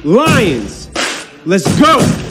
Lions. Let's go.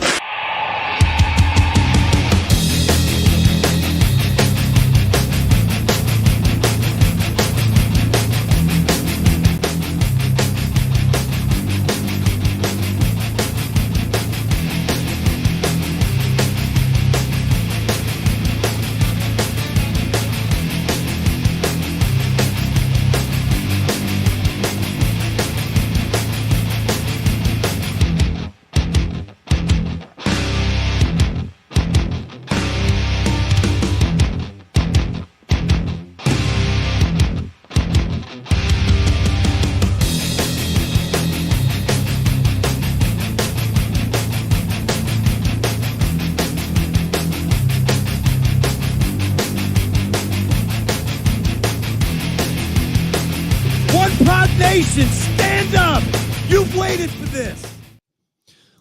Nation, stand up! You've waited for this.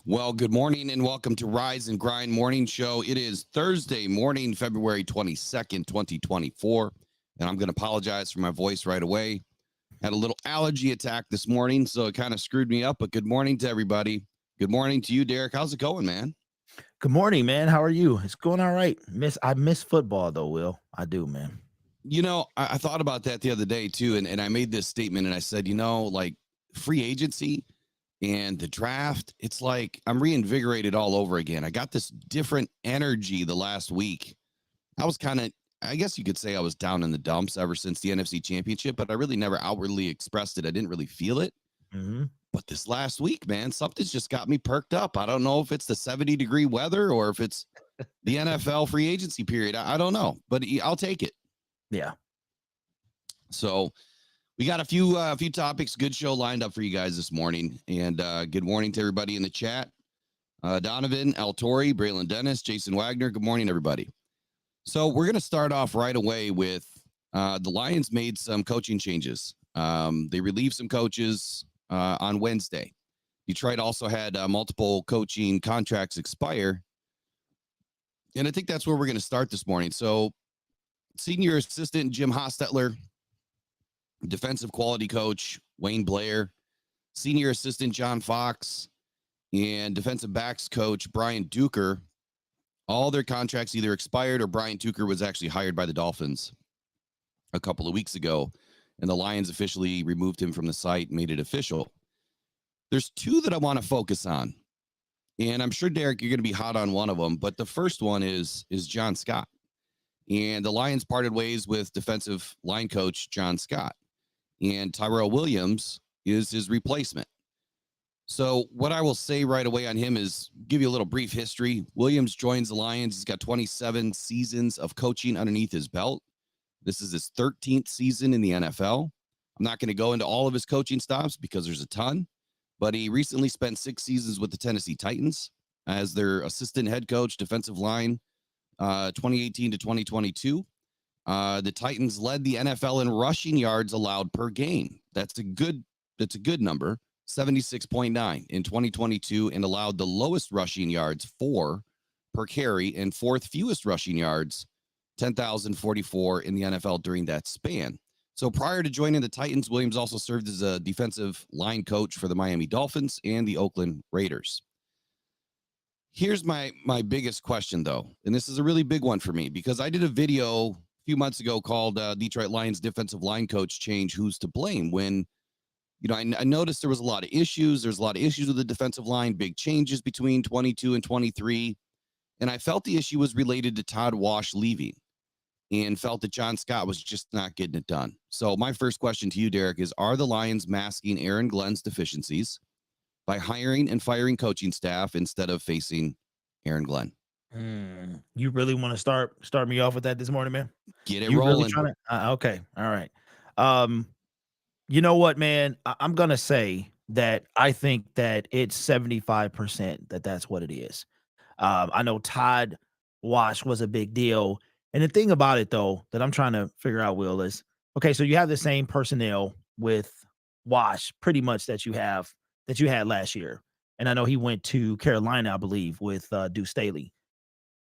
Well, good morning and welcome to Rise and Grind Morning Show. It is Thursday morning, February 22nd, 2024. And I'm going to apologize for my voice right away. Had a little allergy attack this morning, so it kind of screwed me up. But good morning to everybody. Good morning to you, Derek. How's it going, man? Good morning, man. How are you? It's going all right. I miss football, though, Will. I do, man. You know, I thought about that the other day, too, and I made this statement, and I said, you know, like free agency and the draft, it's like I'm reinvigorated all over again. I got this different energy the last week. I was kind of, I guess you could say I was down in the dumps ever since the NFC Championship, but I really never outwardly expressed it. I didn't really feel it. But this last week, man, something's just got me perked up. I don't know if it's the 70-degree weather or if it's the NFL free agency period. I don't know, but I'll take it. Yeah. So we got a few topics, good show lined up for you guys this morning. And good morning to everybody in the chat. Donovan, Al Torrey, Braylon Dennis, Jason Wagner. Good morning, everybody. So we're going to start off right away with the Lions made some coaching changes. They relieved some coaches on Wednesday. Detroit also had multiple coaching contracts expire. And I think that's where we're going to start this morning. So senior assistant Jim Hostetler, defensive quality coach Wayne Blair, senior assistant John Fox, and defensive backs coach Brian Duker, all their contracts either expired or Brian Duker was actually hired by the Dolphins a couple of weeks ago, and the Lions officially removed him from the site and made it official. There's two that I want to focus on, and I'm sure, Derek, you're going to be hot on one of them, but the first one is John Scott. And the Lions parted ways with defensive line coach John Scott. And Tyrell Williams is his replacement. So what I will say right away on him is give you a little brief history. Williams joins the Lions. He's got 27 seasons of coaching underneath his belt. This is his 13th season in the NFL. I'm not going to go into all of his coaching stops because there's a ton. But he recently spent 6 seasons with the Tennessee Titans as their assistant head coach, defensive line, 2018 to 2022. The Titans led the NFL in rushing yards allowed per game. That's a good number, 76.9 in 2022, and allowed the lowest rushing yards 4 per carry and fourth fewest rushing yards, 10,044 in the NFL during that span. So prior to joining the Titans, Williams also served as a defensive line coach for the Miami Dolphins and the Oakland Raiders. Here's my biggest question, though, and this is a really big one for me because I did a video a few months ago called Detroit Lions defensive line coach change, who's to blame? When, you know, I noticed there was a lot of issues. There's a lot of issues with the defensive line, big changes between 22 and 23. And I felt the issue was related to Todd Wash leaving and felt that John Scott was just not getting it done. So my first question to you, Derek, is are the Lions masking Aaron Glenn's deficiencies by hiring and firing coaching staff instead of facing Aaron Glenn? You really want to start me off with that this morning, man? Get it you rolling. Really okay. All right. You know what, man? I'm going to say that I think that it's 75% that's what it is. I know Todd Wash was a big deal. And the thing about it, though, that I'm trying to figure out, Will, is, okay, so you have the same personnel with Wash pretty much that you had last year. And I know he went to Carolina, I believe, with Deuce Staley.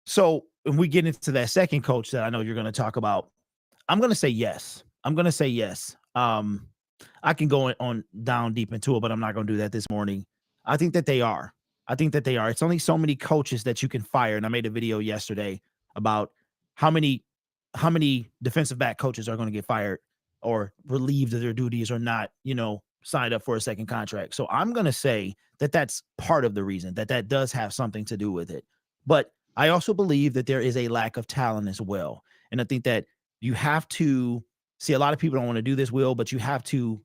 So when we get into that second coach that I know you're going to talk about, I'm going to say yes. I can go on down deep into it, but I'm not going to do that this morning. I think that they are. I think that they are. It's only so many coaches that you can fire. And I made a video yesterday about how many defensive back coaches are going to get fired or relieved of their duties or not, signed up for a second contract. So I'm going to say that that's part of the reason that does have something to do with it. But I also believe that there is a lack of talent as well. And I think that you have to see, a lot of people don't want to do this, Will, but you have to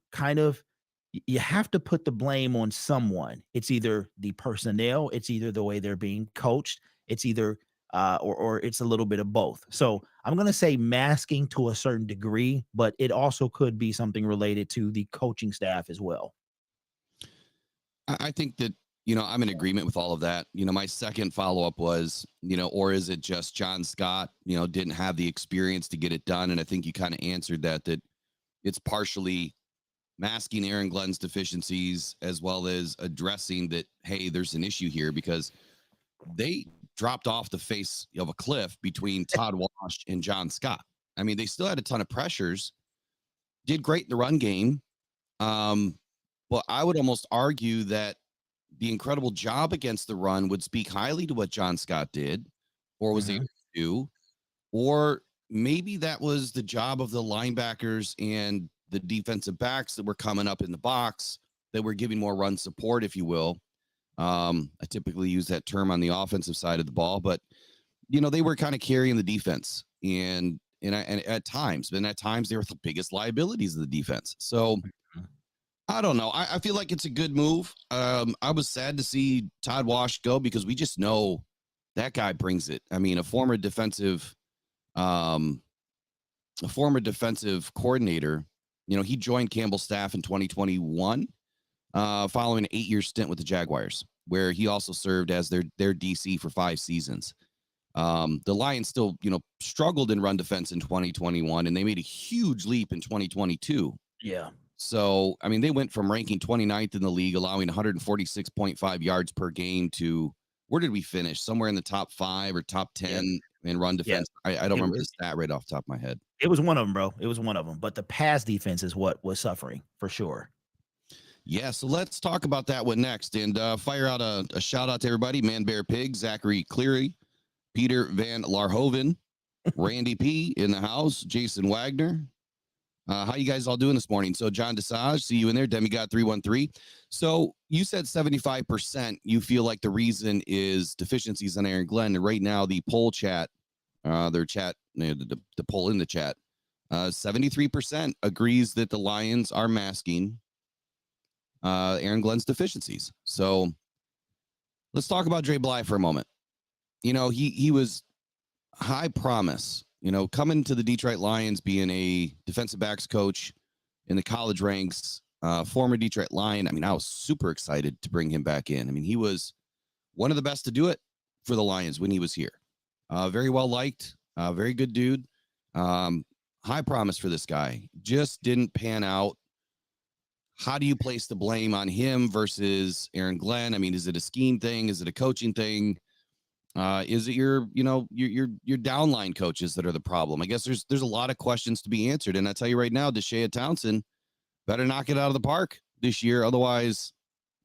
you have to put the blame on someone. It's either the personnel, it's either the way they're being coached, it's either or it's a little bit of both. So I'm going to say masking to a certain degree, but it also could be something related to the coaching staff as well. I think that, I'm in agreement with all of that. My second follow-up was, or is it just John Scott, didn't have the experience to get it done? And I think you kind of answered that it's partially masking Aaron Glenn's deficiencies as well as addressing that, hey, there's an issue here, because they dropped off the face of a cliff between Todd Wash and John Scott. I mean, they still had a ton of pressures, did great in the run game. But I would almost argue that the incredible job against the run would speak highly to what John Scott did or was able to do. Or maybe that was the job of the linebackers and the defensive backs that were coming up in the box that were giving more run support, if you will. I typically use that term on the offensive side of the ball, but they were kind of carrying the defense and at times they were the biggest liabilities of the defense. So I don't know. I feel like it's a good move. I was sad to see Todd Wash go because we just know that guy brings it. I mean, a former defensive coordinator, he joined Campbell's staff in 2021. Following an 8-year stint with the Jaguars, where he also served as their DC for 5 seasons. The Lions still, struggled in run defense in 2021, and they made a huge leap in 2022. Yeah. So, I mean, they went from ranking 29th in the league, allowing 146.5 yards per game to, where did we finish? Somewhere in the top 5 or top 10 in run defense. Yeah. I don't remember the stat right off the top of my head. It was one of them, bro. It was one of them. But the pass defense is what was suffering for sure. Yeah, so let's talk about that one next and fire out a shout out to everybody. Man Bear Pig, Zachary Cleary, Peter Van Larhoven, Randy P in the house, Jason Wagner. How you guys all doing this morning? So John Desage, see you in there. Demigod 313. So you said 75% you feel like the reason is deficiencies on Aaron Glenn. And right now the poll chat, the poll in the chat, 73% agrees that the Lions are masking Aaron Glenn's deficiencies. So let's talk about Dre Bly for a moment. He was high promise, coming to the Detroit Lions, being a defensive backs coach in the college ranks, former Detroit Lion. I mean, I was super excited to bring him back in. I mean, he was one of the best to do it for the Lions when he was here. Very well liked, very good dude. High promise for this guy. Just didn't pan out. How do you place the blame on him versus Aaron Glenn? I mean, is it a scheme thing? Is it a coaching thing? Is it your downline coaches that are the problem? I guess there's a lot of questions to be answered. And I tell you right now, Deshea Townsend better knock it out of the park this year. Otherwise,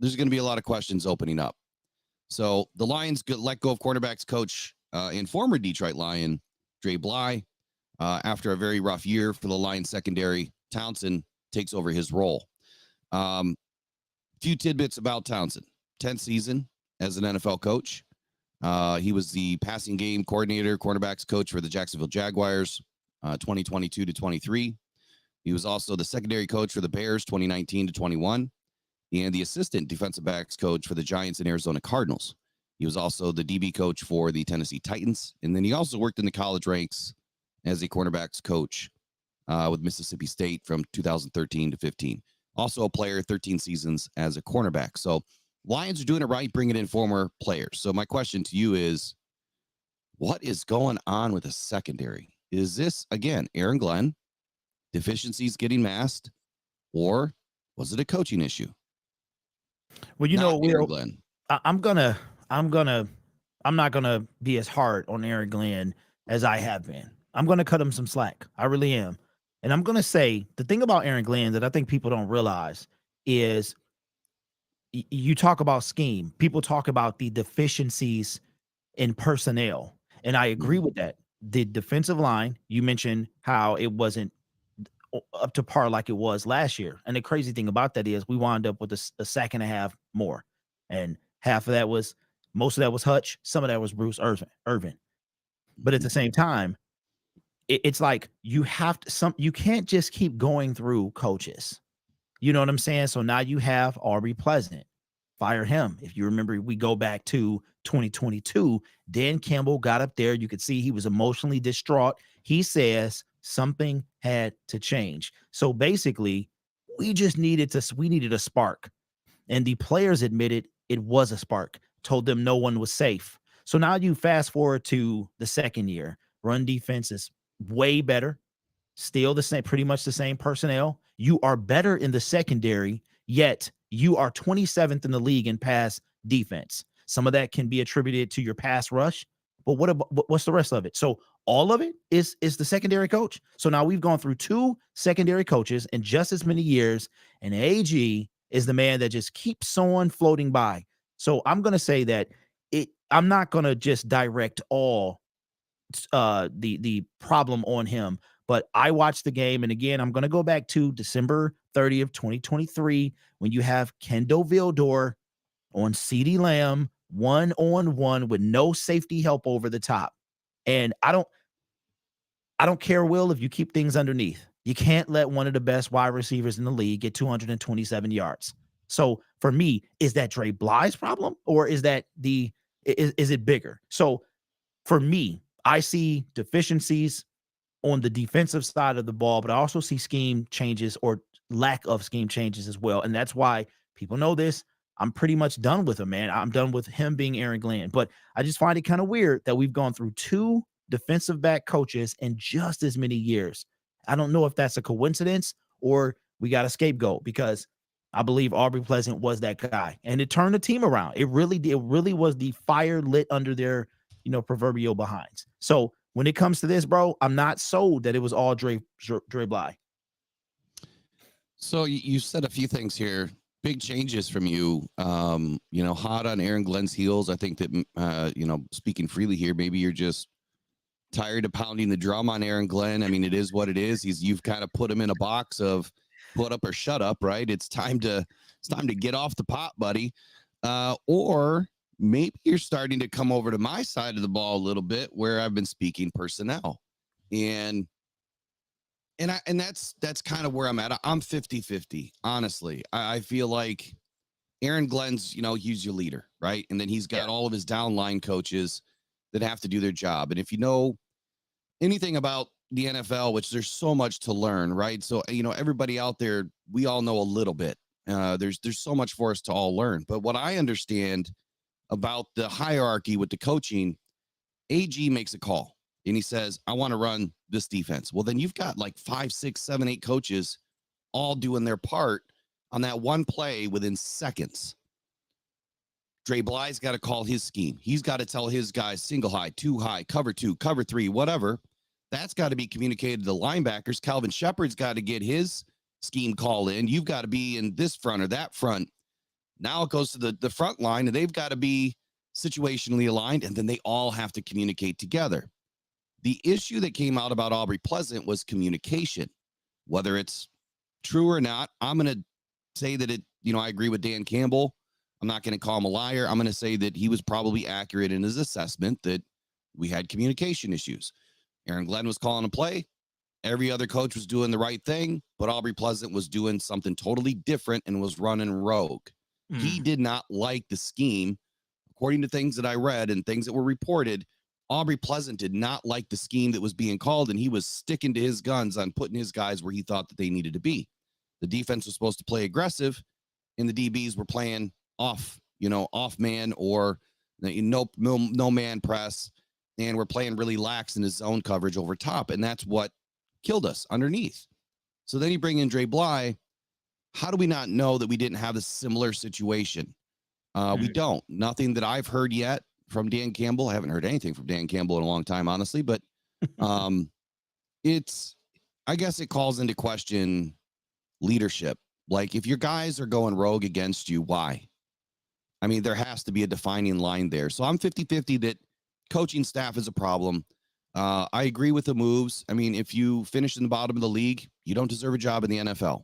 there's going to be a lot of questions opening up. So the Lions let go of quarterbacks coach and former Detroit Lion, Dre Bly. After a very rough year for the Lions secondary, Townsend takes over his role. Few tidbits about Townsend. 10th season as an NFL coach. He was the passing game coordinator, cornerbacks coach for the Jacksonville Jaguars, 2022 to 23. He was also the secondary coach for the Bears, 2019 to 21, and the assistant defensive backs coach for the Giants and Arizona Cardinals. He was also the DB coach for the Tennessee Titans, and then he also worked in the college ranks as a cornerbacks coach with Mississippi State from 2013 to 15. Also a player, 13 seasons as a cornerback. So Lions are doing it right, bringing in former players. So my question to you is, what is going on with the secondary? Is this, again, Aaron Glenn, deficiencies getting masked, or was it a coaching issue? Well, Aaron Glenn. I'm not gonna be as hard on Aaron Glenn as I have been. I'm gonna cut him some slack. I really am. And I'm gonna say the thing about Aaron Glenn that I think people don't realize is you talk about scheme. People talk about the deficiencies in personnel, and I agree with that. The defensive line, you mentioned how it wasn't up to par like it was last year. And the crazy thing about that is we wound up with a sack and a half more. And half of that was, most of that was Hutch. Some of that was Bruce Irvin. But at the same time, it's like you have to, you can't just keep going through coaches. You know what I'm saying? So now you have Aubrey Pleasant. Fire him. If you remember, we go back to 2022. Dan Campbell got up there. You could see he was emotionally distraught. He says something had to change. So basically, we needed a spark. And the players admitted it was a spark, told them no one was safe. So now you fast forward to the second year. Run defense is way better. Still the same, pretty much the same personnel. You are better in the secondary, yet you are 27th in the league in pass defense. Some of that can be attributed to your pass rush, but what's the rest of it? So all of it is the secondary coach. So now we've gone through 2 secondary coaches in just as many years, and AG is the man that just keeps on floating by. So I'm going to say that I'm not going to just direct all the problem on him. But I watched the game, and again, I'm going to go back to December 30th, 2023, when you have Kendall Vildor on CeeDee Lamb, 1-on-1 with no safety help over the top. And I don't care, Will, if you keep things underneath. You can't let one of the best wide receivers in the league get 227 yards. So for me, is that Dre Bly's problem, or is that is it bigger? So for me, I see deficiencies on the defensive side of the ball, but I also see scheme changes or lack of scheme changes as well. And that's why people know this. I'm pretty much done with him, man. I'm done with him being Aaron Glenn. But I just find it kind of weird that we've gone through 2 defensive back coaches in just as many years. I don't know if that's a coincidence or we got a scapegoat, because I believe Aubrey Pleasant was that guy, and it turned the team around. It really did. It really was the fire lit under their, proverbial behinds. So when it comes to this, bro, I'm not sold that it was all Dre Bly. So you said a few things here, big changes from you. Hot on Aaron Glenn's heels. I think that, speaking freely here, maybe you're just tired of pounding the drum on Aaron Glenn. I mean, it is what it is. You've kind of put him in a box of put up or shut up, right? It's time to get off the pot, buddy. Or maybe you're starting to come over to my side of the ball a little bit, where I've been speaking personnel. And that's kind of where I'm at. I'm 50-50, honestly. I feel like Aaron Glenn's, he's your leader, right? And then he's got all of his downline coaches that have to do their job. And if you know anything about the NFL, which there's so much to learn, right? So, everybody out there, we all know a little bit. There's so much for us to all learn. But what I understand about the hierarchy with the coaching, AG makes a call and he says, I want to run this defense. Well, then you've got like 5, 6, 7, 8 coaches all doing their part on that one play within seconds. Dre Bly's got to call his scheme. He's got to tell his guys single high, 2 high, cover 2, cover 3, whatever. That's got to be communicated to the linebackers. Calvin Shepard's got to get his scheme call in. You've got to be in this front or that front. Now it goes to the front line, and they've got to be situationally aligned, and then they all have to communicate together. The issue that came out about Aubrey Pleasant was communication. Whether it's true or not, I'm going to say that I agree with Dan Campbell. I'm not going to call him a liar. I'm going to say that he was probably accurate in his assessment that we had communication issues. Aaron Glenn was calling a play. Every other coach was doing the right thing, but Aubrey Pleasant was doing something totally different and was running rogue. He did not like the scheme. According to things that I read and things that were reported, Aubrey Pleasant did not like the scheme that was being called, and he was sticking to his guns on putting his guys where he thought that they needed to be. The defense was supposed to play aggressive, and the DBs were playing off man or no man press, and we're playing really lax in his zone coverage over top, and that's what killed us underneath. So then you bring in Dre Bly. How do we not know that we didn't have a similar situation? We don't. Nothing that I've heard yet from Dan Campbell. I haven't heard anything from Dan Campbell in a long time, honestly, but I guess it calls into question leadership. Like, if your guys are going rogue against you, why? I mean, there has to be a defining line there. So I'm 50-50 that coaching staff is a problem. I agree with the moves. I mean, if you finish in the bottom of the league, you don't deserve a job in the NFL.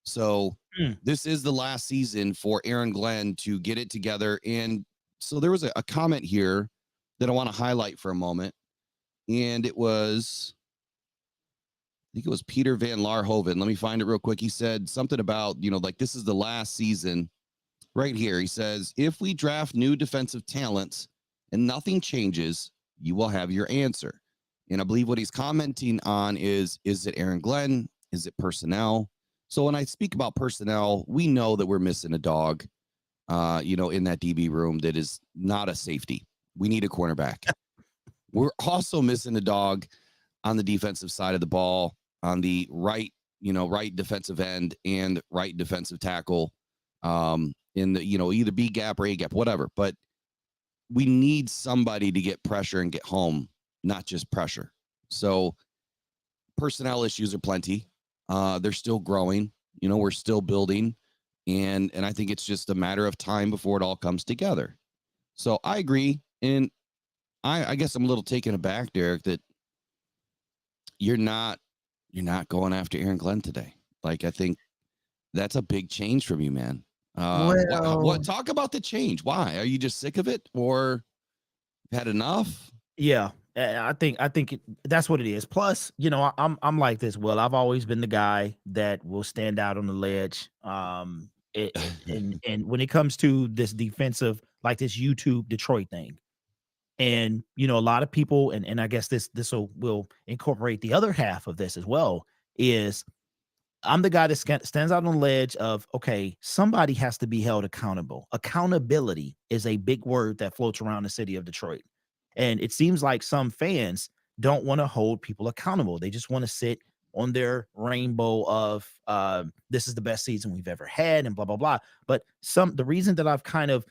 So this is the last season for Aaron Glenn to get it together. And so there was a comment here that I want to highlight for a moment. And it was, I think it was Peter Van Larhoven. Let me find it real quick. He said something about, like this is the last season right here. He says, if we draft new defensive talents and nothing changes, you will have your answer. And I believe what he's commenting on is it Aaron Glenn? Is it personnel? So when I speak about personnel, we know that we're missing a dog, in that DB room that is not a safety. We need a cornerback. We're also missing a dog on the defensive side of the ball, on the right defensive end and right defensive tackle, in the, either B gap or A gap, whatever. But we need somebody to get pressure and get home, not just pressure. So personnel issues are plenty. They're still growing. We're still building. And I think it's just a matter of time before it all comes together. So I agree. And I guess I'm a little taken aback, Derek, that you're not going after Aaron Glenn today. Like, I think that's a big change from you, man. What talk about the change? Why? Are you just sick of it or had enough? Yeah, I think that's what it is. Plus, I'm like this. Well, I've always been the guy that will stand out on the ledge. And when it comes to this defensive, like this YouTube Detroit thing, and a lot of people, and I guess this will incorporate the other half of this as well, is I'm the guy that stands out on the ledge of, okay, somebody has to be held accountable. Accountability is a big word that floats around the city of Detroit. And it seems like some fans don't want to hold people accountable. They just want to sit on their rainbow of this is the best season we've ever had and blah, blah, blah. But the reason that I've kind of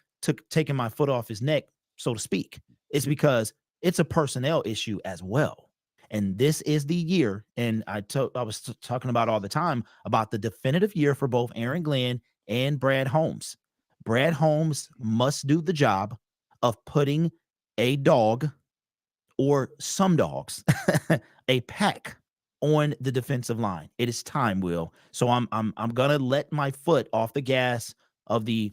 taken my foot off his neck, so to speak, is because it's a personnel issue as well. And this is the year, and I was talking about all the time about the definitive year for both Aaron Glenn and Brad Holmes. Brad Holmes must do the job of putting a dog or some dogs, a pack on the defensive line. It is time, Will. So I'm gonna let my foot off the gas of the,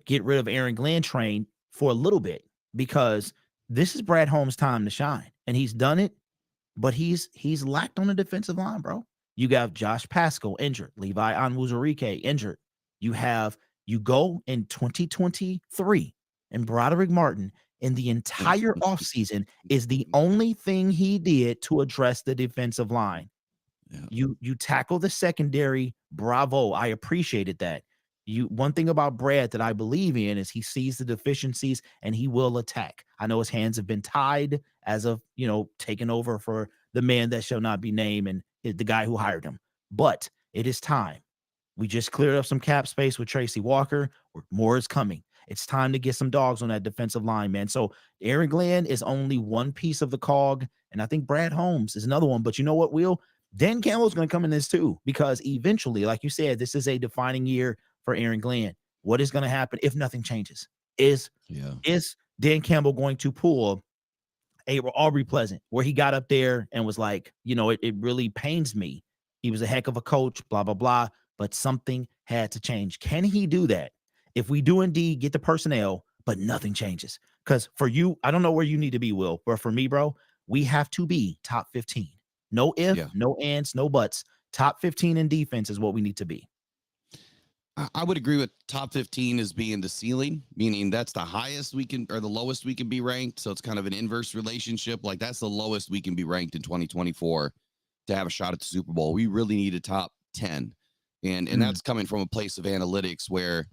get rid of Aaron Glenn train for a little bit, because this is Brad Holmes' time to shine, and he's done it. But he's lacked on the defensive line, bro. You got Josh Pascal injured, Levi Onwuzurike injured. You go in 2023, and Broderick Martin in the entire offseason is the only thing he did to address the defensive line. Yeah. You tackle the secondary. Bravo. I appreciated that. One thing about Brad that I believe in is he sees the deficiencies and he will attack. I know his hands have been tied as of, taking over for the man that shall not be named and the guy who hired him. But it is time. We just cleared up some cap space with Tracy Walker. More is coming. It's time to get some dogs on that defensive line, man. So Aaron Glenn is only one piece of the cog, and I think Brad Holmes is another one. But you know what, Will? Dan Campbell's going to come in this too, because eventually, like you said, this is a defining year for Aaron Glenn. What is going to happen if nothing changes? Is Dan Campbell going to pull a Aubrey Pleasant, where he got up there and was like, it really pains me. He was a heck of a coach, blah, blah, blah, but something had to change. Can he do that if we do indeed get the personnel, but nothing changes? Because for you, I don't know where you need to be, Will, but for me, bro, we have to be top 15. No if, no ands, no buts. Top 15 in defense is what we need to be. I would agree with top 15 as being the ceiling, meaning that's the highest we can, or the lowest we can be ranked. So it's kind of an inverse relationship. Like, that's the lowest we can be ranked in 2024 to have a shot at the Super Bowl. We really need a top 10. And that's coming from a place of analytics where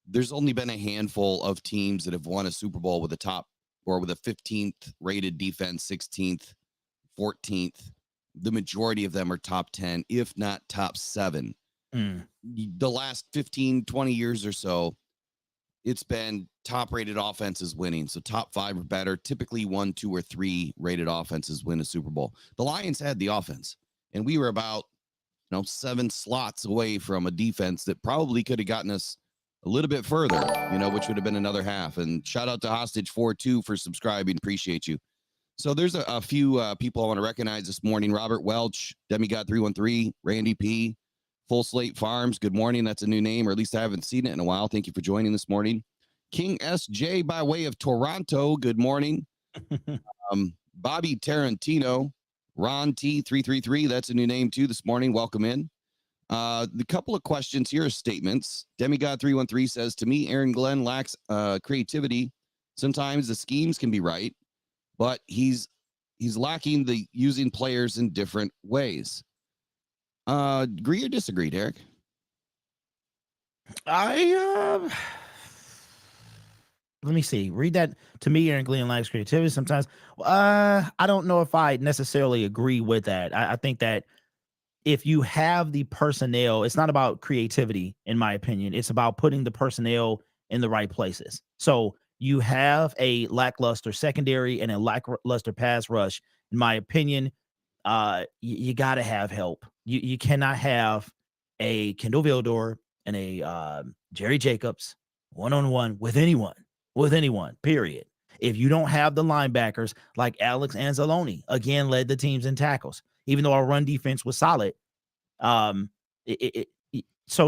there's only been a handful of teams that have won a Super Bowl with a top, or with a 15th rated defense, 16th, 14th. The majority of them are top 10, if not top 7. The last 15, 20 years or so, it's been top rated offenses winning. So top 5 or better, typically 1, 2, or 3 rated offenses win a Super Bowl. The Lions had the offense, and we were about 7 slots away from a defense that probably could have gotten us a little bit further, which would have been another half. And shout out to Hostage42 for subscribing. Appreciate you. So there's a few people I want to recognize this morning. Robert Welch, Demigod313, Randy P, Full Slate Farms. Good morning. That's a new name, or at least I haven't seen it in a while. Thank you for joining this morning. King SJ by way of Toronto. Good morning. Bobby Tarantino, Ron T333. That's a new name too this morning. Welcome in. The couple of questions here are statements. Demigod313 says, to me, Aaron Glenn lacks creativity. Sometimes the schemes can be right, but he's lacking the using players in different ways. Agree or disagree, Derek? Let me see. Read that. To me, Aaron Glenn lacks creativity. Sometimes, I don't know if I necessarily agree with that. I think that if you have the personnel, it's not about creativity, in my opinion. It's about putting the personnel in the right places. So you have a lackluster secondary and a lackluster pass rush. In my opinion, you got to have help. You cannot have a Kendall Vildor and a Jerry Jacobs one-on-one with anyone, period. If you don't have the linebackers like Alex Anzalone, again, led the teams in tackles, even though our run defense was solid. So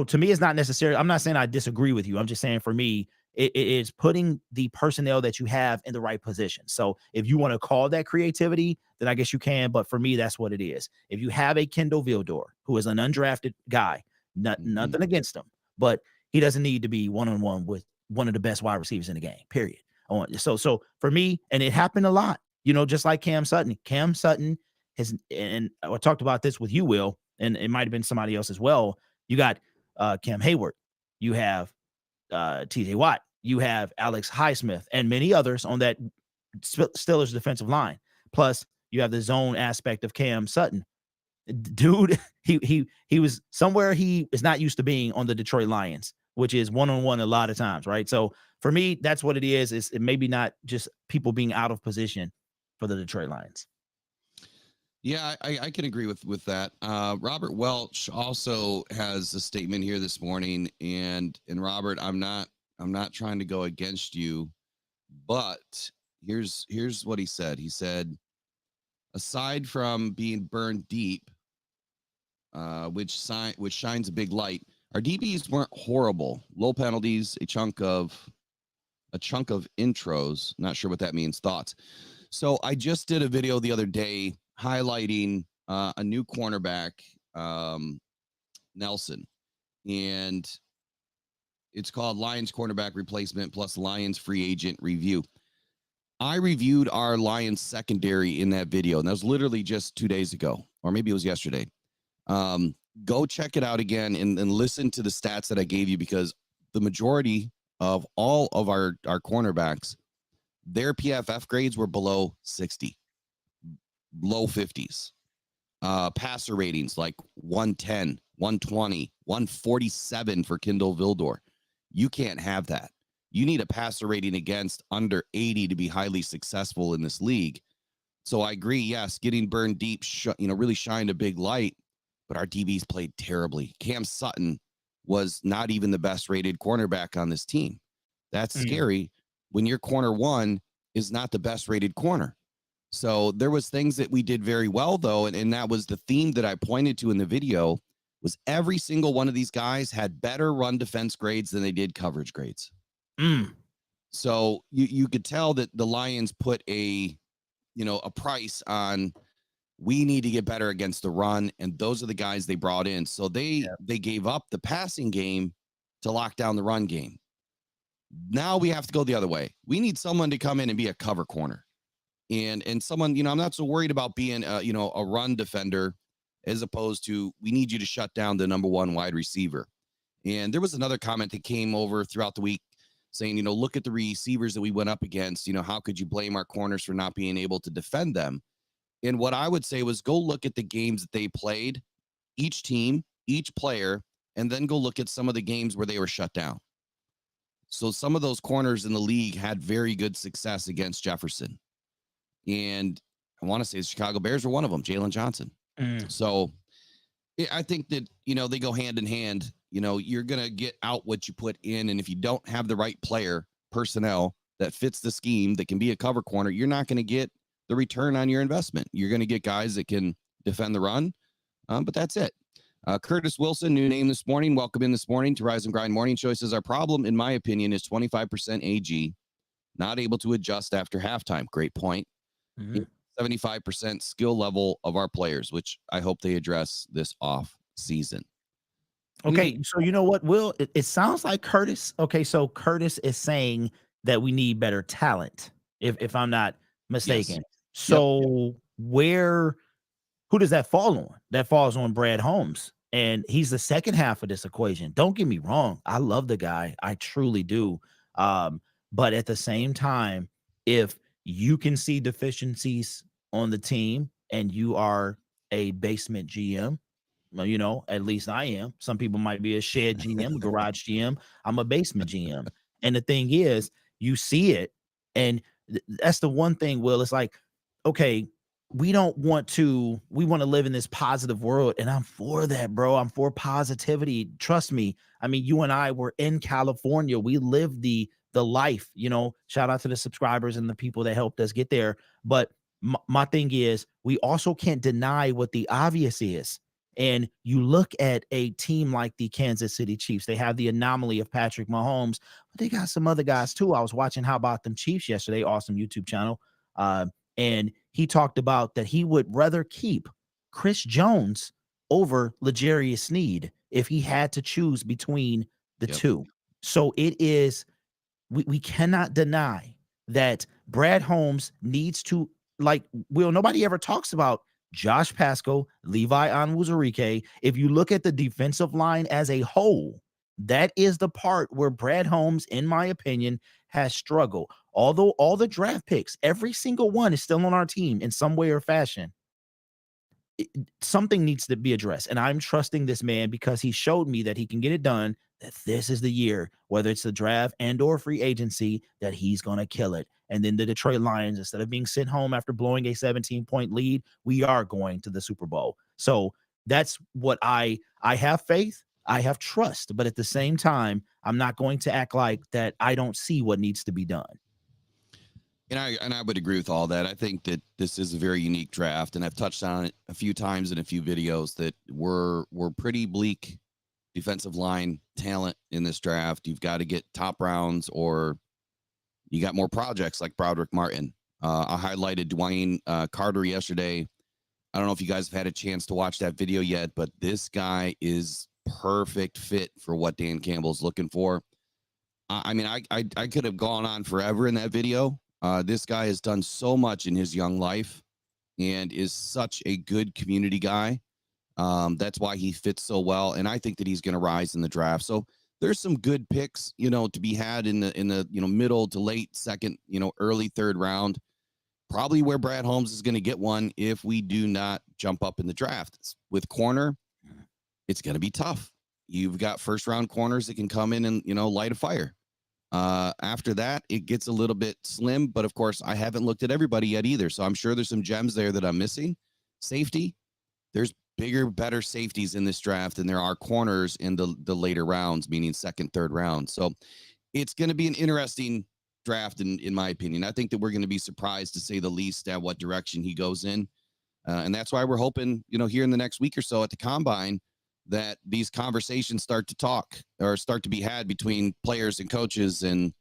to me, it's not necessarily, I'm not saying I disagree with you. I'm just saying for me, it is putting the personnel that you have in the right position. So if you want to call that creativity, then I guess you can. But for me, that's what it is. If you have a Kendall Vildor, who is an undrafted guy, nothing against him, but he doesn't need to be one-on-one with one of the best wide receivers in the game, period. So for me, and it happened a lot, just like Cam Sutton. Cam Sutton has, and I talked about this with you, Will, and it might have been somebody else as well. You got Cam Hayward. You have TJ Watt. You have Alex Highsmith and many others on that Steelers defensive line. Plus, you have the zone aspect of Cam Sutton. Dude, he was somewhere he is not used to being on the Detroit Lions, which is one-on-one a lot of times, right? So for me, that's what it is. It's maybe not just people being out of position for the Detroit Lions. Yeah, I can agree with that. Robert Welch also has a statement here this morning, and Robert, I'm not trying to go against you, but here's what he said. He said, aside from being burned deep, which shines a big light, our DBs weren't horrible. Low penalties, a chunk of intros. Not sure what that means. Thoughts. So I just did a video the other day highlighting a new cornerback, Nelson, and it's called Lions Cornerback Replacement plus Lions Free Agent Review. I reviewed our Lions secondary in that video, and that was literally just 2 days ago, or maybe it was yesterday. Go check it out again and listen to the stats that I gave you, because the majority of all of our cornerbacks, their PFF grades were below 60, low 50s. Passer ratings like 110, 120, 147 for Kendall Vildor. You can't have that. You need a passer rating against under 80 to be highly successful in this league. So I agree. Yes, getting burned deep, really shined a big light, but our DBs played terribly. Cam Sutton was not even the best rated cornerback on this team. That's scary when your corner one is not the best rated corner. So there was things that we did very well, though, and that was the theme that I pointed to in the video, was every single one of these guys had better run defense grades than they did coverage grades. So you could tell that the Lions put a price on, we need to get better against the run, and those are the guys they brought in. So they gave up the passing game to lock down the run game. Now we have to go the other way. We need someone to come in and be a cover corner. And someone, I'm not so worried about being a run defender, as opposed to, we need you to shut down the number one wide receiver. And there was another comment that came over throughout the week saying, look at the receivers that we went up against. How could you blame our corners for not being able to defend them? And what I would say was, go look at the games that they played, each team, each player, and then go look at some of the games where they were shut down. So some of those corners in the league had very good success against Jefferson. And I want to say the Chicago Bears were one of them, Jalen Johnson. So I think that, they go hand in hand. you're going to get out what you put in. And if you don't have the right personnel that fits the scheme that can be a cover corner, you're not going to get the return on your investment. You're going to get guys that can defend the run, but that's it. Curtis Wilson, new name this morning. Welcome in this morning to Rise and Grind Morning Show. Says our problem, in my opinion, is 25% AG, not able to adjust after halftime. Great point. 75% skill level of our players, which I hope they address this off season. Okay, so you know what, Will? It sounds like Curtis. Okay, so Curtis is saying that we need better talent, if I'm not mistaken. Yes. So who does that fall on? That falls on Brad Holmes, and he's the second half of this equation. Don't get me wrong, I love the guy, I truly do. But at the same time, if you can see deficiencies on the team and you are a basement GM, at least I am. Some people might be a shed GM, a garage GM. I'm a basement GM. And the thing is, you see it, and that's the one thing, Will. It's like, okay, we want to live in this positive world, and I'm for that, bro. I'm for positivity. Trust me. I mean, you and I were in California. We lived the life, shout out to the subscribers and the people that helped us get there. But my thing is, we also can't deny what the obvious is. And you look at a team like the Kansas City Chiefs, they have the anomaly of Patrick Mahomes, but they got some other guys too. I was watching How About Them Chiefs yesterday, awesome YouTube channel. And he talked about that he would rather keep Chris Jones over L'Jarius Sneed if he had to choose between the two. So it is, we cannot deny that Brad Holmes needs to, nobody ever talks about Josh Pascal, Levi Onwuzurike. If you look at the defensive line as a whole, that is the part where Brad Holmes, in my opinion, has struggled. Although all the draft picks, every single one is still on our team in some way or fashion, something needs to be addressed. And I'm trusting this man because he showed me that he can get it done, that this is the year, whether it's the draft and or free agency, that he's going to kill it. And then the Detroit Lions, instead of being sent home after blowing a 17-point lead, we are going to the Super Bowl. So that's what I have faith. I have trust. But at the same time, I'm not going to act like that I don't see what needs to be done. And I would agree with all that. I think that this is a very unique draft, and I've touched on it a few times in a few videos that we're pretty bleak defensive line talent in this draft. You've got to get top rounds, or you got more projects like Broderick Martin. I highlighted Dwayne Carter yesterday. I don't know if you guys have had a chance to watch that video yet, but this guy is perfect fit for what Dan Campbell's looking for. I mean, I could have gone on forever in that video. This guy has done so much in his young life and is such a good community guy. That's why he fits so well. And I think that he's going to rise in the draft. So there's some good picks, to be had in the middle to late second, early third round, probably where Brad Holmes is going to get one if we do not jump up in the draft. With corner, it's going to be tough. You've got first round corners that can come in and, light a fire. After that, it gets a little bit slim, but of course I haven't looked at everybody yet either. So I'm sure there's some gems there that I'm missing. Safety, there's bigger, better safeties in this draft than there are corners in the later rounds, meaning second, third round. So it's going to be an interesting draft in my opinion. I think that we're going to be surprised, to say the least, at what direction he goes in. And that's why we're hoping, here in the next week or so at the combine, that these conversations start to be had between players and coaches, and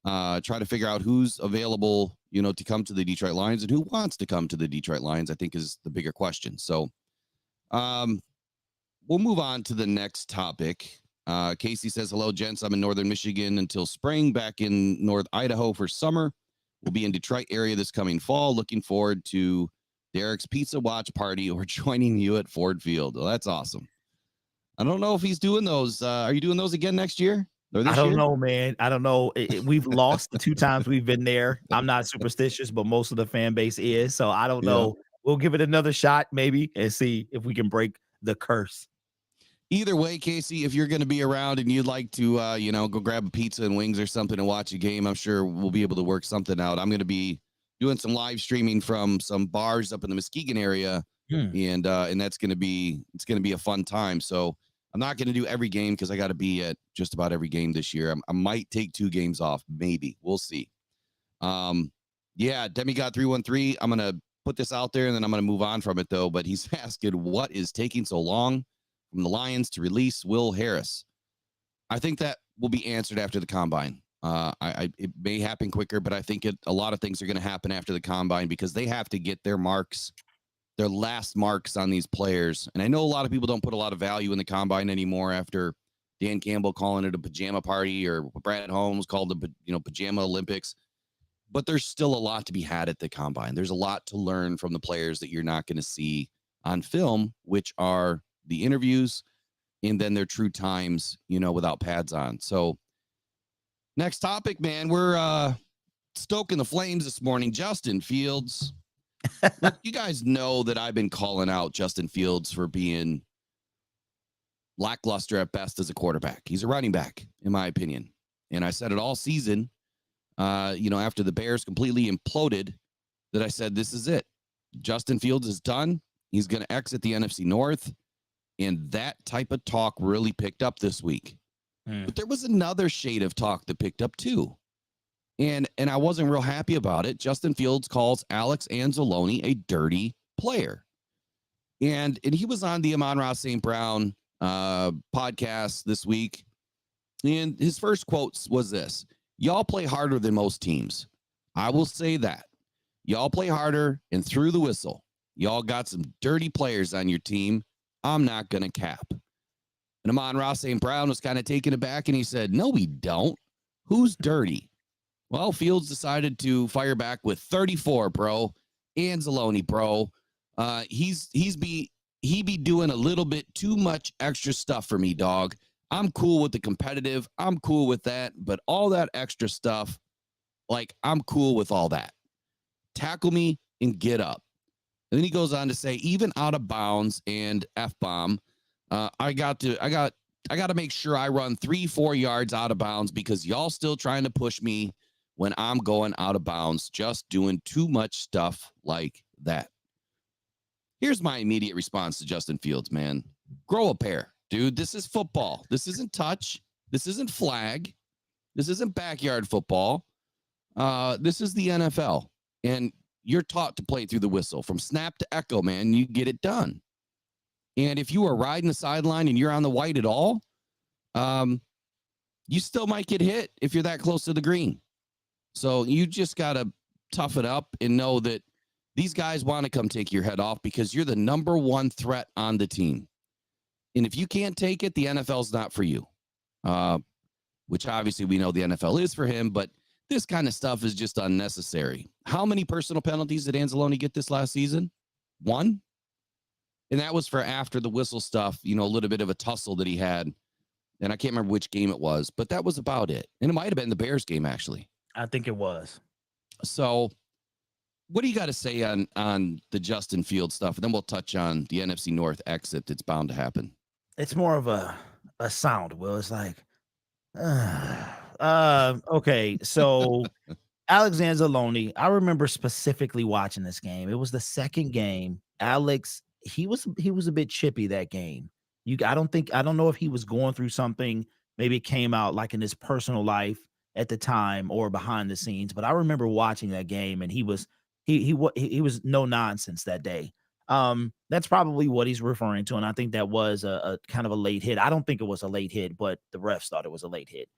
try to figure out who's available, to come to the Detroit Lions and who wants to come to the Detroit Lions, I think is the bigger question. So we'll move on to the next topic. Casey says, hello, gents. I'm in Northern Michigan until spring, back in North Idaho for summer. We'll be in Detroit area this coming fall. Looking forward to Derek's pizza watch party or joining you at Ford Field. Well, that's awesome. I don't know if he's doing those. Are you doing those again next year? Or this I don't year? know, man. I don't know. We've lost the 2 times we've been there. I'm not superstitious, but most of the fan base is. So I don't know. We'll give it another shot maybe and see if we can break the curse. Either way, Casey, if you're going to be around and you'd like to, go grab a pizza and wings or something and watch a game, I'm sure we'll be able to work something out. I'm going to be doing some live streaming from some bars up in the Muskegon area. And that's going to be a fun time. So I'm not going to do every game because I got to be at just about every game this year. I might take 2 games off. Maybe. We'll see. Yeah, Demigod 313. I'm going to put this out there and then I'm going to move on from it, though. But he's asking, what is taking so long from the Lions to release Will Harris? I think that will be answered after the combine. It may happen quicker, but I think a lot of things are going to happen after the combine because they have to get their marks, their last marks on these players. And I know a lot of people don't put a lot of value in the combine anymore after Dan Campbell calling it a pajama party or Brad Holmes called the pajama Olympics. But there's still a lot to be had at the combine. There's a lot to learn from the players that you're not going to see on film, which are the interviews and then their true times, without pads on. So next topic, man, we're stoking the flames this morning. Justin Fields. Look, you guys know that I've been calling out Justin Fields for being lackluster at best as a quarterback. He's a running back, in my opinion. And I said it all season, after the Bears completely imploded, that I said, this is it. Justin Fields is done. He's going to exit the NFC North. And that type of talk really picked up this week. But there was another shade of talk that picked up too. And I wasn't real happy about it. Justin Fields calls Alex Anzalone a dirty player. And he was on the Amon-Ra St. Brown podcast this week. And his first quotes was this: y'all play harder than most teams. I will say that. Y'all play harder and through the whistle. Y'all got some dirty players on your team. I'm not going to cap. And Amon-Ra St. Brown was kind of taken aback, and he said, no, we don't. Who's dirty? Well, Fields decided to fire back with 34, bro. Anzalone, bro. He be doing a little bit too much extra stuff for me, dog. I'm cool with the competitive. I'm cool with that. But all that extra stuff, I'm cool with all that. Tackle me and get up. And then he goes on to say, even out of bounds and F-bomb, I got to make sure I run 3-4 yards out of bounds because y'all still trying to push me when I'm going out of bounds, just doing too much stuff like that. Here's my immediate response to Justin Fields, man. Grow a pair, dude. This is football. This isn't touch. This isn't flag. This isn't backyard football. This is the NFL. And you're taught to play through the whistle. From snap to echo, man, you get it done. And if you are riding the sideline and you're on the white at all, you still might get hit if you're that close to the green. So you just got to tough it up and know that these guys want to come take your head off because you're the number one threat on the team. And if you can't take it, the NFL's not for you, which obviously we know the NFL is for him, but this kind of stuff is just unnecessary. How many personal penalties did Anzalone get this last season? 1. And that was for after the whistle stuff, a little bit of a tussle that he had. And I can't remember which game it was, but that was about it. And it might have been the Bears game, actually. I think it was. So what do you got to say on the Justin Fields stuff? And then we'll touch on the NFC North exit that's bound to happen. It's more of a sound, Will. It's like, okay, so Alex Anzalone, I remember specifically watching this game. It was the second game. Alex, he was a bit chippy that game. I don't know if he was going through something. Maybe it came out like in his personal life at the time or behind the scenes. But I remember watching that game, and he was no nonsense that day. That's probably what he's referring to, and I think that was a kind of a late hit. I don't think it was a late hit, but the refs thought it was a late hit.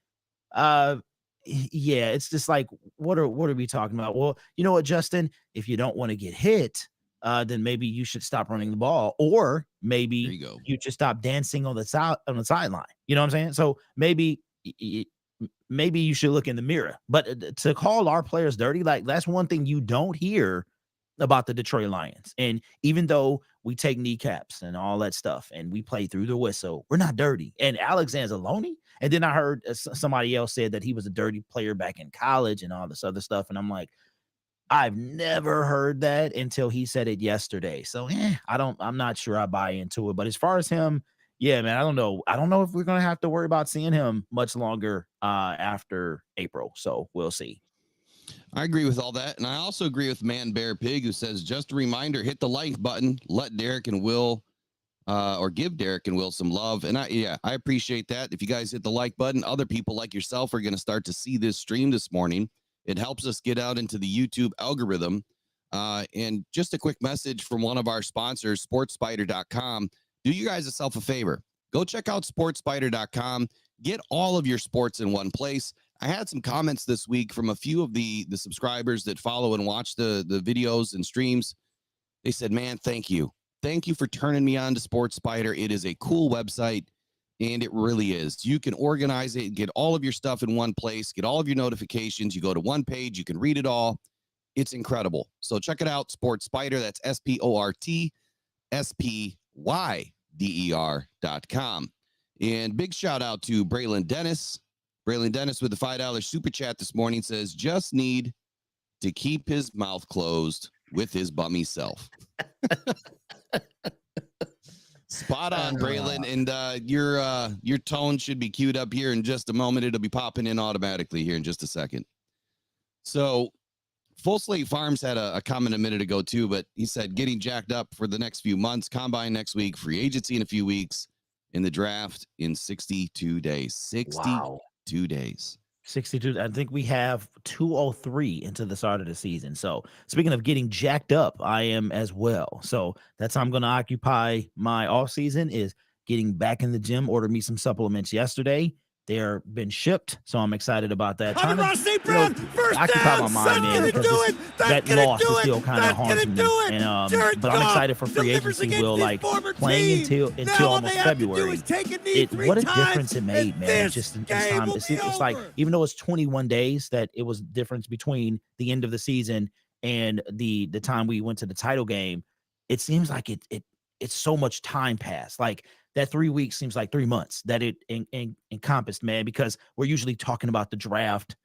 Yeah, it's just like, what are we talking about? Well, you know what, Justin, if you don't want to get hit, then maybe you should stop running the ball, or maybe you should stop dancing on the sideline. You know what I'm saying? So maybe you should look in the mirror. But to call our players dirty, that's one thing you don't hear about the Detroit Lions. And even though we take kneecaps and all that stuff and we play through the whistle, we're not dirty. And Alex Anzalone, and then I heard somebody else said that he was a dirty player back in college and all this other stuff. And I'm like, I've never heard that until he said it yesterday. So I'm not sure I buy into it. But as far as him, yeah, man, I don't know. I don't know if we're going to have to worry about seeing him much longer after April. So we'll see. I agree with all that. And I also agree with Man Bear Pig, who says, just a reminder, hit the like button. Let Derek and Will or give Derek and Will some love. And I appreciate that. If you guys hit the like button, other people like yourself are going to start to see this stream this morning. It helps us get out into the YouTube algorithm. And just a quick message from one of our sponsors, sportspider.com. Do you guys yourself a favor. Go check out sportspider.com. Get all of your sports in one place. I had some comments this week from a few of the subscribers that follow and watch the videos and streams. They said, man, thank you. Thank you for turning me on to Sports Spider. It is a cool website, and it really is. You can organize it, get all of your stuff in one place, get all of your notifications. You go to one page, you can read it all. It's incredible. So check it out, Sports Spider. That's SportSpyder.com. And big shout out to Braylon Dennis. Braylon Dennis with the $5 super chat this morning says, just need to keep his mouth closed with his bummy self. Spot on, Braylon. And your tone should be queued up here in just a moment. It'll be popping in automatically here in just a second. So Full Slate Farms had a comment a minute ago too, but he said getting jacked up for the next few months, combine next week, free agency in a few weeks, in the draft in 62 days. 62 days. 62. I think we have 203 into the start of the season. So speaking of getting jacked up, I am as well. So that's how I'm going to occupy my off season, is getting back in the gym. Ordered me some supplements yesterday. They're been shipped, so I'm excited about that. Trying to occupy my mind, man, because that loss is still kind of haunting me. And but I'm excited for free agency. Will, like, playing until almost February. What a difference it made, man. It's just in time. It's like, even though it's 21 days, that it was difference between the end of the season and the time we went to the title game. It seems like it's so much time passed. Like, that 3 weeks seems like 3 months that it encompassed, man, because we're usually talking about the draft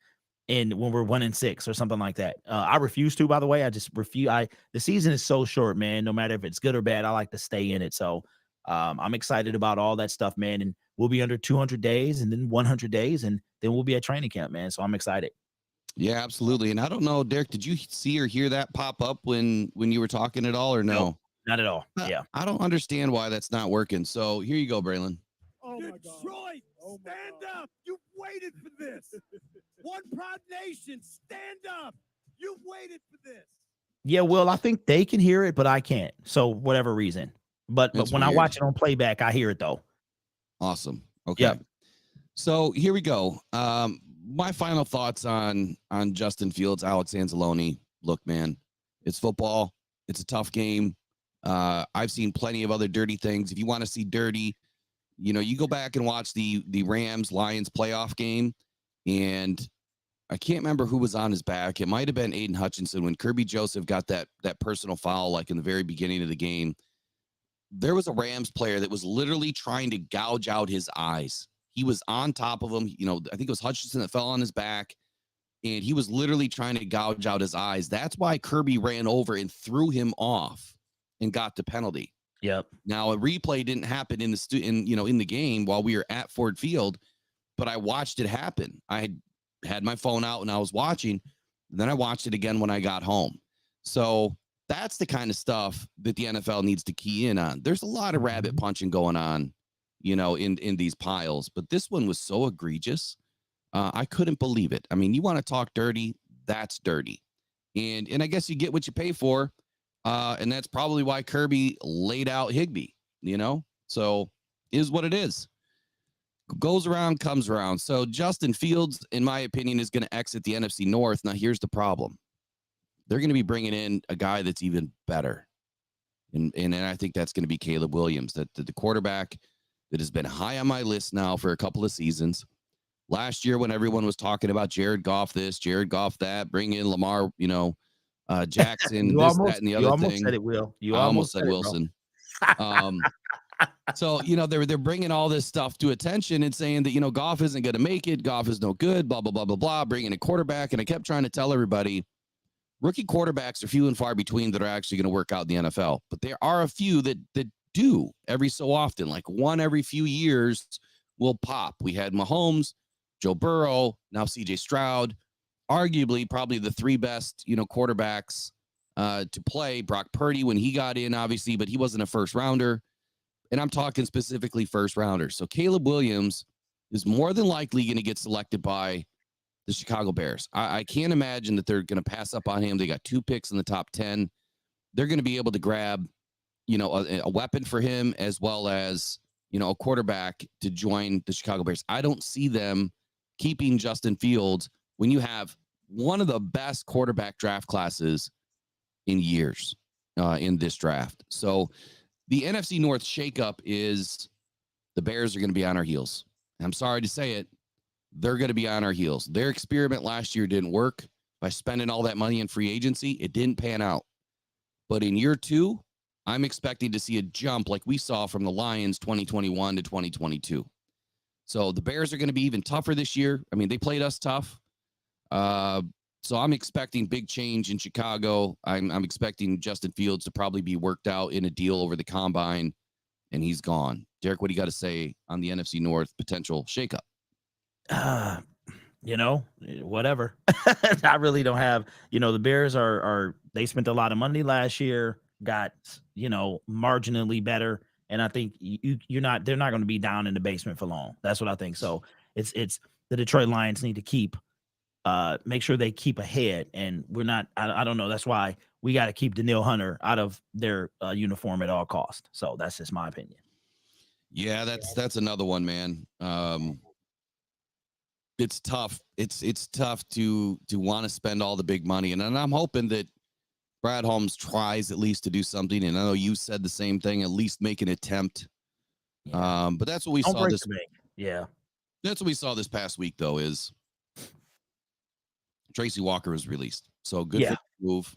when we're 1-6 or something like that. I refuse to, by the way. I just refuse. The season is so short, man. No matter if it's good or bad, I like to stay in it. So I'm excited about all that stuff, man. And we'll be under 200 days and then 100 days, and then we'll be at training camp, man. So I'm excited. Yeah, absolutely. And I don't know, Derek, did you see or hear that pop up when you were talking at all, or no? Nope. Not at all. Yeah. I don't understand why that's not working. So here you go, Braylon. Oh my Detroit, God. Stand up. You've waited for this. One proud nation, stand up. You've waited for this. Yeah, well, I think they can hear it, but I can't. So whatever reason. But when I watch it on playback, I hear it though. Awesome. Okay. Yeah. So here we go. My final thoughts on Justin Fields, Alex Anzalone. Look, man, it's football. It's a tough game. I've seen plenty of other dirty things. If you want to see dirty, you go back and watch the Rams-Lions playoff game, and I can't remember who was on his back. It might have been Aiden Hutchinson when Kirby Joseph got that personal foul, like in the very beginning of the game. There was a Rams player that was literally trying to gouge out his eyes. He was on top of him. I think it was Hutchinson that fell on his back, and he was literally trying to gouge out his eyes. That's why Kirby ran over and threw him off and got the penalty. Yep. Now, a replay didn't happen in the game while we were at Ford Field, but I watched it happen. I had my phone out and I was watching, and then I watched it again when I got home. So that's the kind of stuff that the NFL needs to key in on. There's a lot of rabbit punching going on, in these piles, but this one was so egregious. I couldn't believe it. I mean, you want to talk dirty, that's dirty. And I guess you get what you pay for. And that's probably why Kirby laid out Higbee, so is what it is. Goes around, comes around. So Justin Fields, in my opinion, is going to exit the NFC North. Now, here's the problem. They're going to be bringing in a guy that's even better. And I think that's going to be Caleb Williams, the quarterback that has been high on my list now for a couple of seasons. Last year, when everyone was talking about Jared Goff this, Jared Goff that, bring in Lamar, Jackson, that, and the other thing. You almost said it, Will. I almost said Wilson. So, they're bringing all this stuff to attention and saying that, Goff isn't going to make it. Goff is no good, blah, blah, blah, blah, blah, bringing a quarterback. And I kept trying to tell everybody, rookie quarterbacks are few and far between that are actually going to work out in the NFL. But there are a few that do every so often, like one every few years will pop. We had Mahomes, Joe Burrow, now CJ Stroud. Arguably probably the three best, quarterbacks to play. Brock Purdy when he got in, obviously, but he wasn't a first rounder. and I'm talking specifically first rounders. So Caleb Williams is more than likely going to get selected by the Chicago Bears. I can't imagine that they're going to pass up on him. They got 2 picks in the top 10. They're going to be able to grab, a weapon for him as well as, a quarterback to join the Chicago Bears. I don't see them keeping Justin Fields when you have one of the best quarterback draft classes in years in this draft. So the NFC North shakeup is the Bears are going to be on our heels. I'm sorry to say it. They're going to be on our heels. Their experiment last year didn't work by spending all that money in free agency. It didn't pan out. But in year 2, I'm expecting to see a jump like we saw from the Lions 2021 to 2022. So the Bears are going to be even tougher this year. I mean, they played us tough. So I'm expecting big change in Chicago. I'm expecting Justin Fields to probably be worked out in a deal over the combine, and he's gone. Derek, what do you got to say on the NFC North potential shakeup? Whatever. I really don't have, the Bears are they spent a lot of money last year, got, marginally better. And I think they're not going to be down in the basement for long. That's what I think. So it's the Detroit Lions need to make sure they keep ahead, and we're not, I don't know. That's why we got to keep Danielle Hunter out of their uniform at all costs. So that's just my opinion. Yeah, that's another one, man. It's tough. It's tough to want to spend all the big money. And I'm hoping that Brad Holmes tries at least to do something. And I know you said the same thing, at least make an attempt. Yeah. But that's what we saw this. Yeah. That's what we saw this past week, though, is Tracy Walker was released. So good move.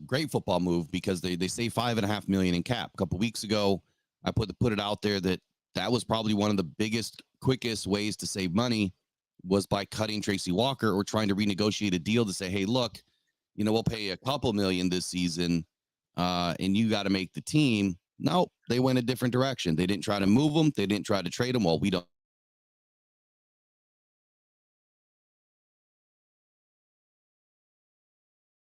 Great football move, because they saved $5.5 million in cap. A couple weeks ago, I put it out there that was probably one of the biggest, quickest ways to save money was by cutting Tracy Walker or trying to renegotiate a deal to say, hey, look, we'll pay you a couple million this season, and you got to make the team. No, they went a different direction. They didn't try to move him. They didn't try to trade him. Well, we don't.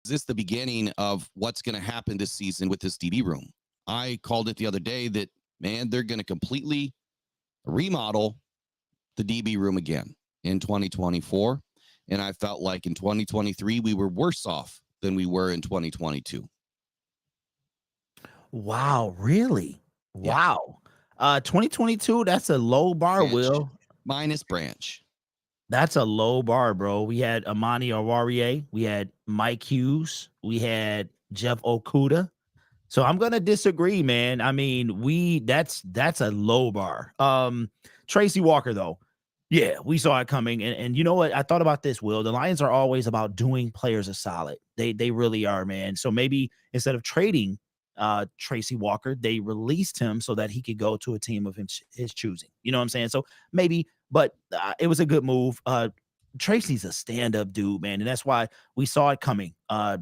Is this the beginning of what's going to happen this season with this DB room? I called it the other day that, man, they're going to completely remodel the DB room again in 2024. And I felt like in 2023, we were worse off than we were in 2022. Wow, really? Yeah. Wow. 2022, that's a low bar, Branch. Will. Minus Branch. That's a low bar, bro. We had Amani Oruwariye, we had Mike Hughes, we had Jeff Okuda. So I'm gonna disagree, man. I mean, that's a low bar. Tracy Walker, though, yeah, we saw it coming. And you know what? I thought about this, Will. The Lions are always about doing players a solid. They really are, man. So maybe instead of trading Tracy Walker, they released him so that he could go to a team of his choosing. You know what I'm saying? So maybe, but it was a good move. Tracy's a stand-up dude, man, and that's why we saw it coming. I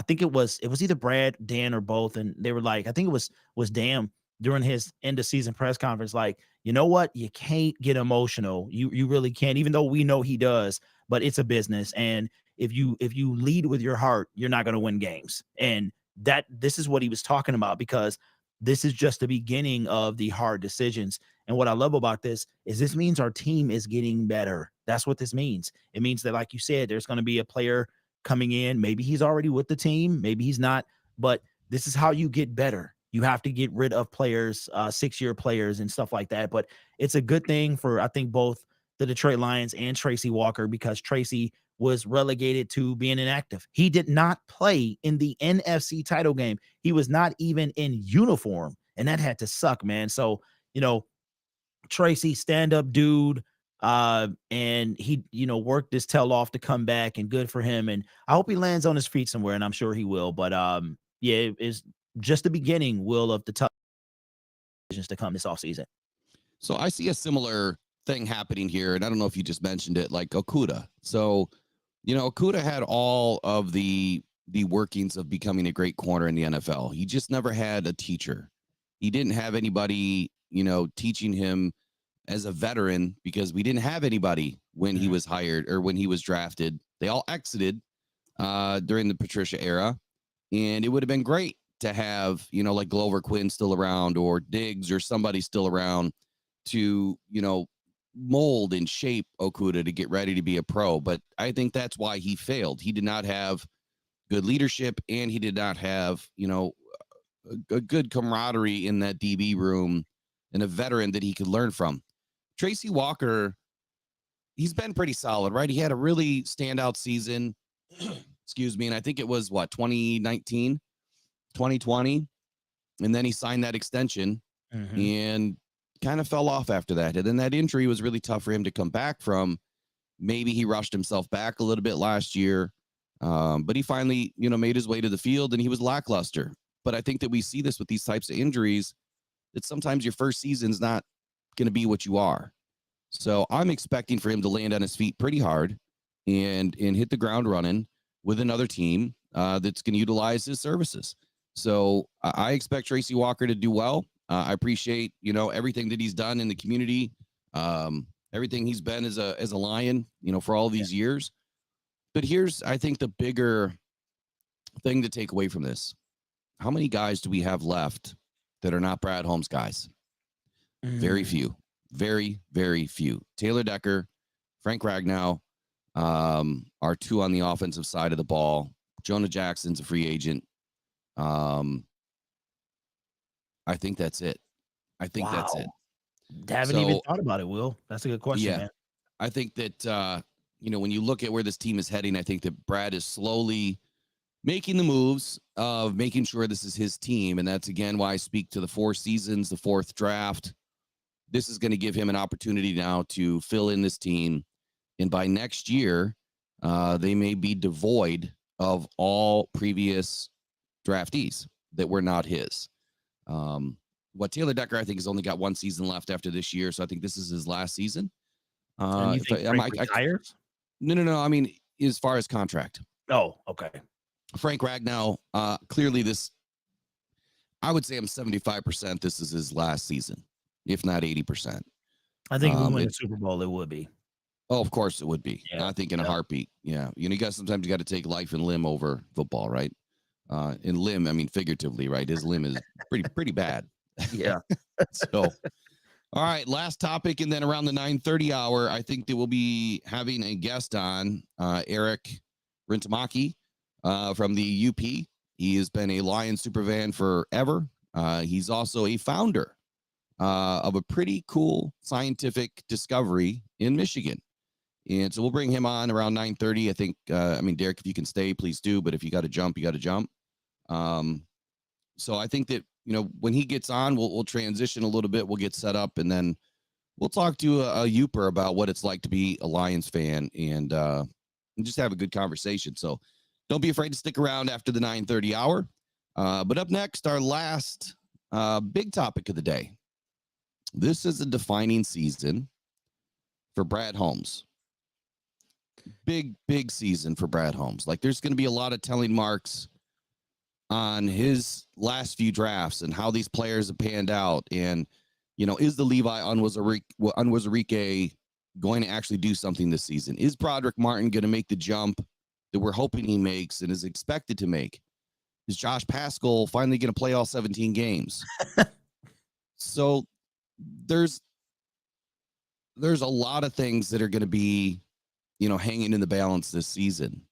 think it was either Brad, Dan, or both, and they were like, I think it was Dan during his end of season press conference, like, you know what, you can't get emotional. You really can't, even though we know he does, but it's a business, and if you lead with your heart, you're not going to win games. And this is what he was talking about, because this is just the beginning of the hard decisions. And what I love about this means our team is getting better. That's what this means. It means that, like you said, there's going to be a player coming in. Maybe he's already with the team, maybe he's not, but this is how you get better. You have to get rid of players, 6-year players and stuff like that. But it's a good thing for, I think, both the Detroit Lions and Tracy Walker, because Tracy was relegated to being inactive. He did not play in the NFC title game. He was not even in uniform, and that had to suck, man. So, Tracy, stand-up dude, and he, worked his tail off to come back, and good for him. And I hope he lands on his feet somewhere, and I'm sure he will. But yeah, it's just the beginning, Will, of the tough decisions to come this offseason. So I see a similar thing happening here, and I don't know if you just mentioned it, like Okuda. So, Okuda had all of the workings of becoming a great corner in the NFL. He just never had a teacher. He didn't have anybody, teaching him as a veteran, because we didn't have anybody when he was hired or when he was drafted. They all exited during the Patricia era, and it would have been great to have, you know, like Glover Quinn still around or Diggs or somebody still around to, you know, mold and shape Okudah to get ready to be a pro. But I think that's why he failed. He did not have good leadership, and he did not have, you know, a good camaraderie in that DB room and a veteran that he could learn from. Tracy Walker, he's been pretty solid, right? He had a really standout season, excuse me, and I think it was, 2019, 2020, and then he signed that extension and kind of fell off after that. And then that injury was really tough for him to come back from. Maybe he rushed himself back a little bit last year, but he finally, you know, made his way to the field, and he was lackluster. But I think that we see this with these types of injuries, that sometimes your first season's not going to be what you are. So I'm expecting for him to land on his feet pretty hard and hit the ground running with another team that's going to utilize his services. So I expect Tracy Walker to do well. I appreciate, you know, everything that he's done in the community, everything he's been as a Lion, you know, for all these years. But here's, I think, the bigger thing to take away from this. How many guys do we have left that are not Brad Holmes guys? Very few. Very, very few. Taylor Decker, Frank Ragnow are two on the offensive side of the ball. Jonah Jackson's a free agent. I think that's it. That's it. Haven't even thought about it, Will. That's a good question, man. I think that, you know, when you look at where this team is heading, I think that Brad is slowly making the moves of making sure this is his team. And that's, again, why I speak to the 4 seasons, the 4th draft. This is going to give him an opportunity now to fill in this team. And by next year, they may be devoid of all previous draftees that were not his. What Taylor Decker, I think, has only got 1 season left after this year. So I think this is his last season. And you think Frank retires? No. I mean, as far as contract. Oh, okay. Frank Ragnow, clearly this, I would say I'm 75% this is his last season, if not 80%. I think if we win the Super Bowl, it would be. Oh, of course it would be. Yeah. I think in a heartbeat. Yeah. You know, sometimes you got to take life and limb over football, right? In limb, I mean, figuratively, right? His limb is pretty bad. Yeah. So, all right, last topic. And then around the 9:30 hour, I think that we'll be having a guest on, Eric Rintamaki from the UP. He has been a Lions superfan forever. He's also a founder of a pretty cool scientific discovery in Michigan. And so we'll bring him on around 9:30. I think, I mean, Derek, if you can stay, please do. But if you got to jump, you got to jump. So I think that, you know, when he gets on, we'll transition a little bit. We'll get set up, and then we'll talk to a Youper about what it's like to be a Lions fan and just have a good conversation. So don't be afraid to stick around after the 9:30 hour. But up next, our last big topic of the day. This is a defining season for Brad Holmes. Big season for Brad Holmes. Like, there's going to be a lot of telling marks on his last few drafts and how these players have panned out. And, you know, is the Levi Onwuzurike going to actually do something this season? Is Broderick Martin going to make the jump that we're hoping he makes and is expected to make? Is Josh Paschal finally going to play all 17 games? So there's a lot of things that are going to be, you know, hanging in the balance this season.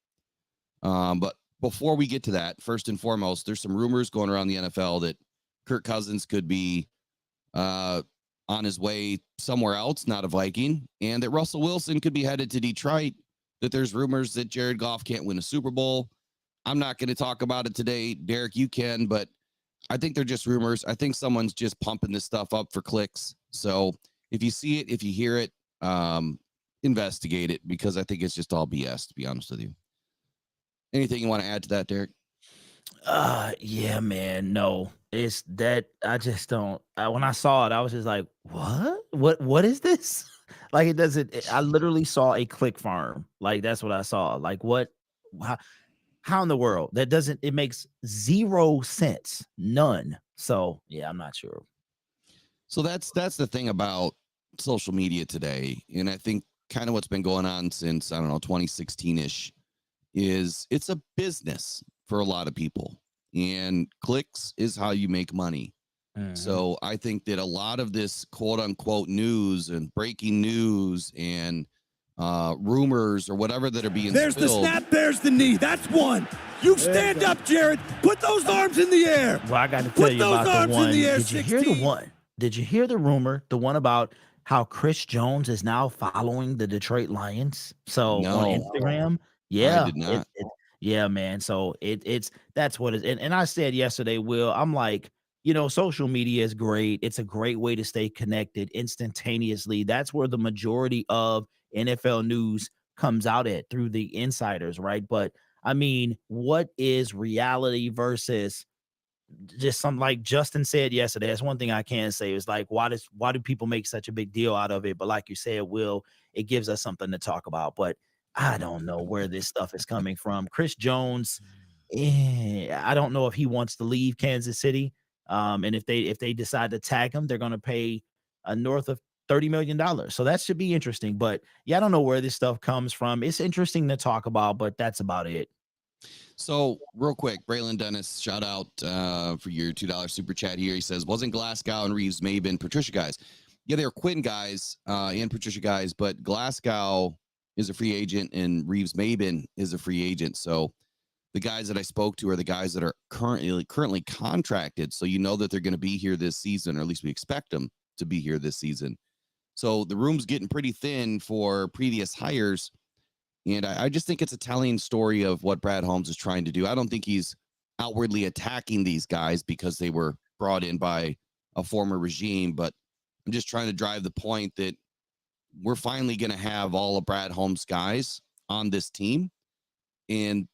But before we get to that, first and foremost, there's some rumors going around the NFL that Kirk Cousins could be on his way somewhere else, not a Viking, and that Russell Wilson could be headed to Detroit, that there's rumors that Jared Goff can't win a Super Bowl. I'm not going to talk about it today. Derek, you can, but I think they're just rumors. I think someone's just pumping this stuff up for clicks. So if you see it, if you hear it, investigate it, because I think it's just all BS, to be honest with you. Anything you want to add to that, Derek? Yeah, man. No, it's that I just don't. When I saw it, I was just like, what is this? Like, it doesn't. I literally saw a click farm. Like, that's what I saw. Like, what? How in the world? That doesn't. It makes 0 sense. None. So yeah, I'm not sure. So that's the thing about social media today, and I think kind of what's been going on since, I don't know, 2016-ish, is it's a business for a lot of people. and clicks is how you make money. So I think that a lot of this quote unquote news and breaking news and rumors or whatever that are being There's the spilled. snap, there's the knee. That's one. You stand up, Jared. Put those arms in the air. Well, I got to tell Put you those about arms the in one. the air, Did you hear the 16. one? Did you hear the rumor? The one about how Chris Jones is now following the Detroit Lions. So No. on Instagram, I yeah, did not. yeah, man. So it's that's what it is. And I said yesterday, Will, I'm like, social media is great. It's a great way to stay connected instantaneously. That's where the majority of NFL news comes out at, through the insiders, right? But I mean, what is reality versus just something like Justin said yesterday? That's one thing I can say is like, why do people make such a big deal out of it? But like you said, Will, it gives us something to talk about. But I don't know where this stuff is coming from. Chris Jones, I don't know if he wants to leave Kansas City. And if they decide to tag him, they're going to pay north of $30 million. So that should be interesting. But yeah, I don't know where this stuff comes from. It's interesting to talk about, but that's about it. So real quick, Braylon Dennis, shout out for your $2 super chat here. He says, wasn't Glasgow and Reeves Maben Patricia guys? Yeah, they were Quinn guys and Patricia guys, but Glasgow is a free agent and Reeves Maben is a free agent. So the guys that I spoke to are the guys that are currently contracted. So you know that they're going to be here this season, or at least we expect them to be here this season. So the room's getting pretty thin for previous hires. And I just think it's a telling story of what Brad Holmes is trying to do. I don't think he's outwardly attacking these guys because they were brought in by a former regime, but I'm just trying to drive the point that we're finally going to have all of Brad Holmes' guys on this team, and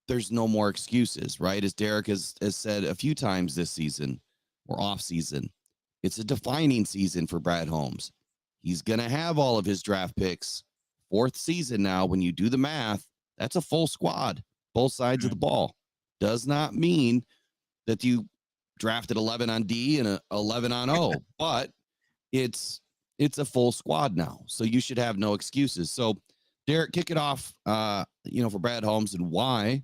there's no more excuses, right? As Derek has said a few times this season or off season, it's a defining season for Brad Holmes. He's going to have all of his draft picks. Fourth season now, when you do the math, that's a full squad, both sides of the ball. Does not mean that you drafted 11 on D and 11 on O, but it's a full squad now. So you should have no excuses. So Derek, kick it off, for Brad Holmes and why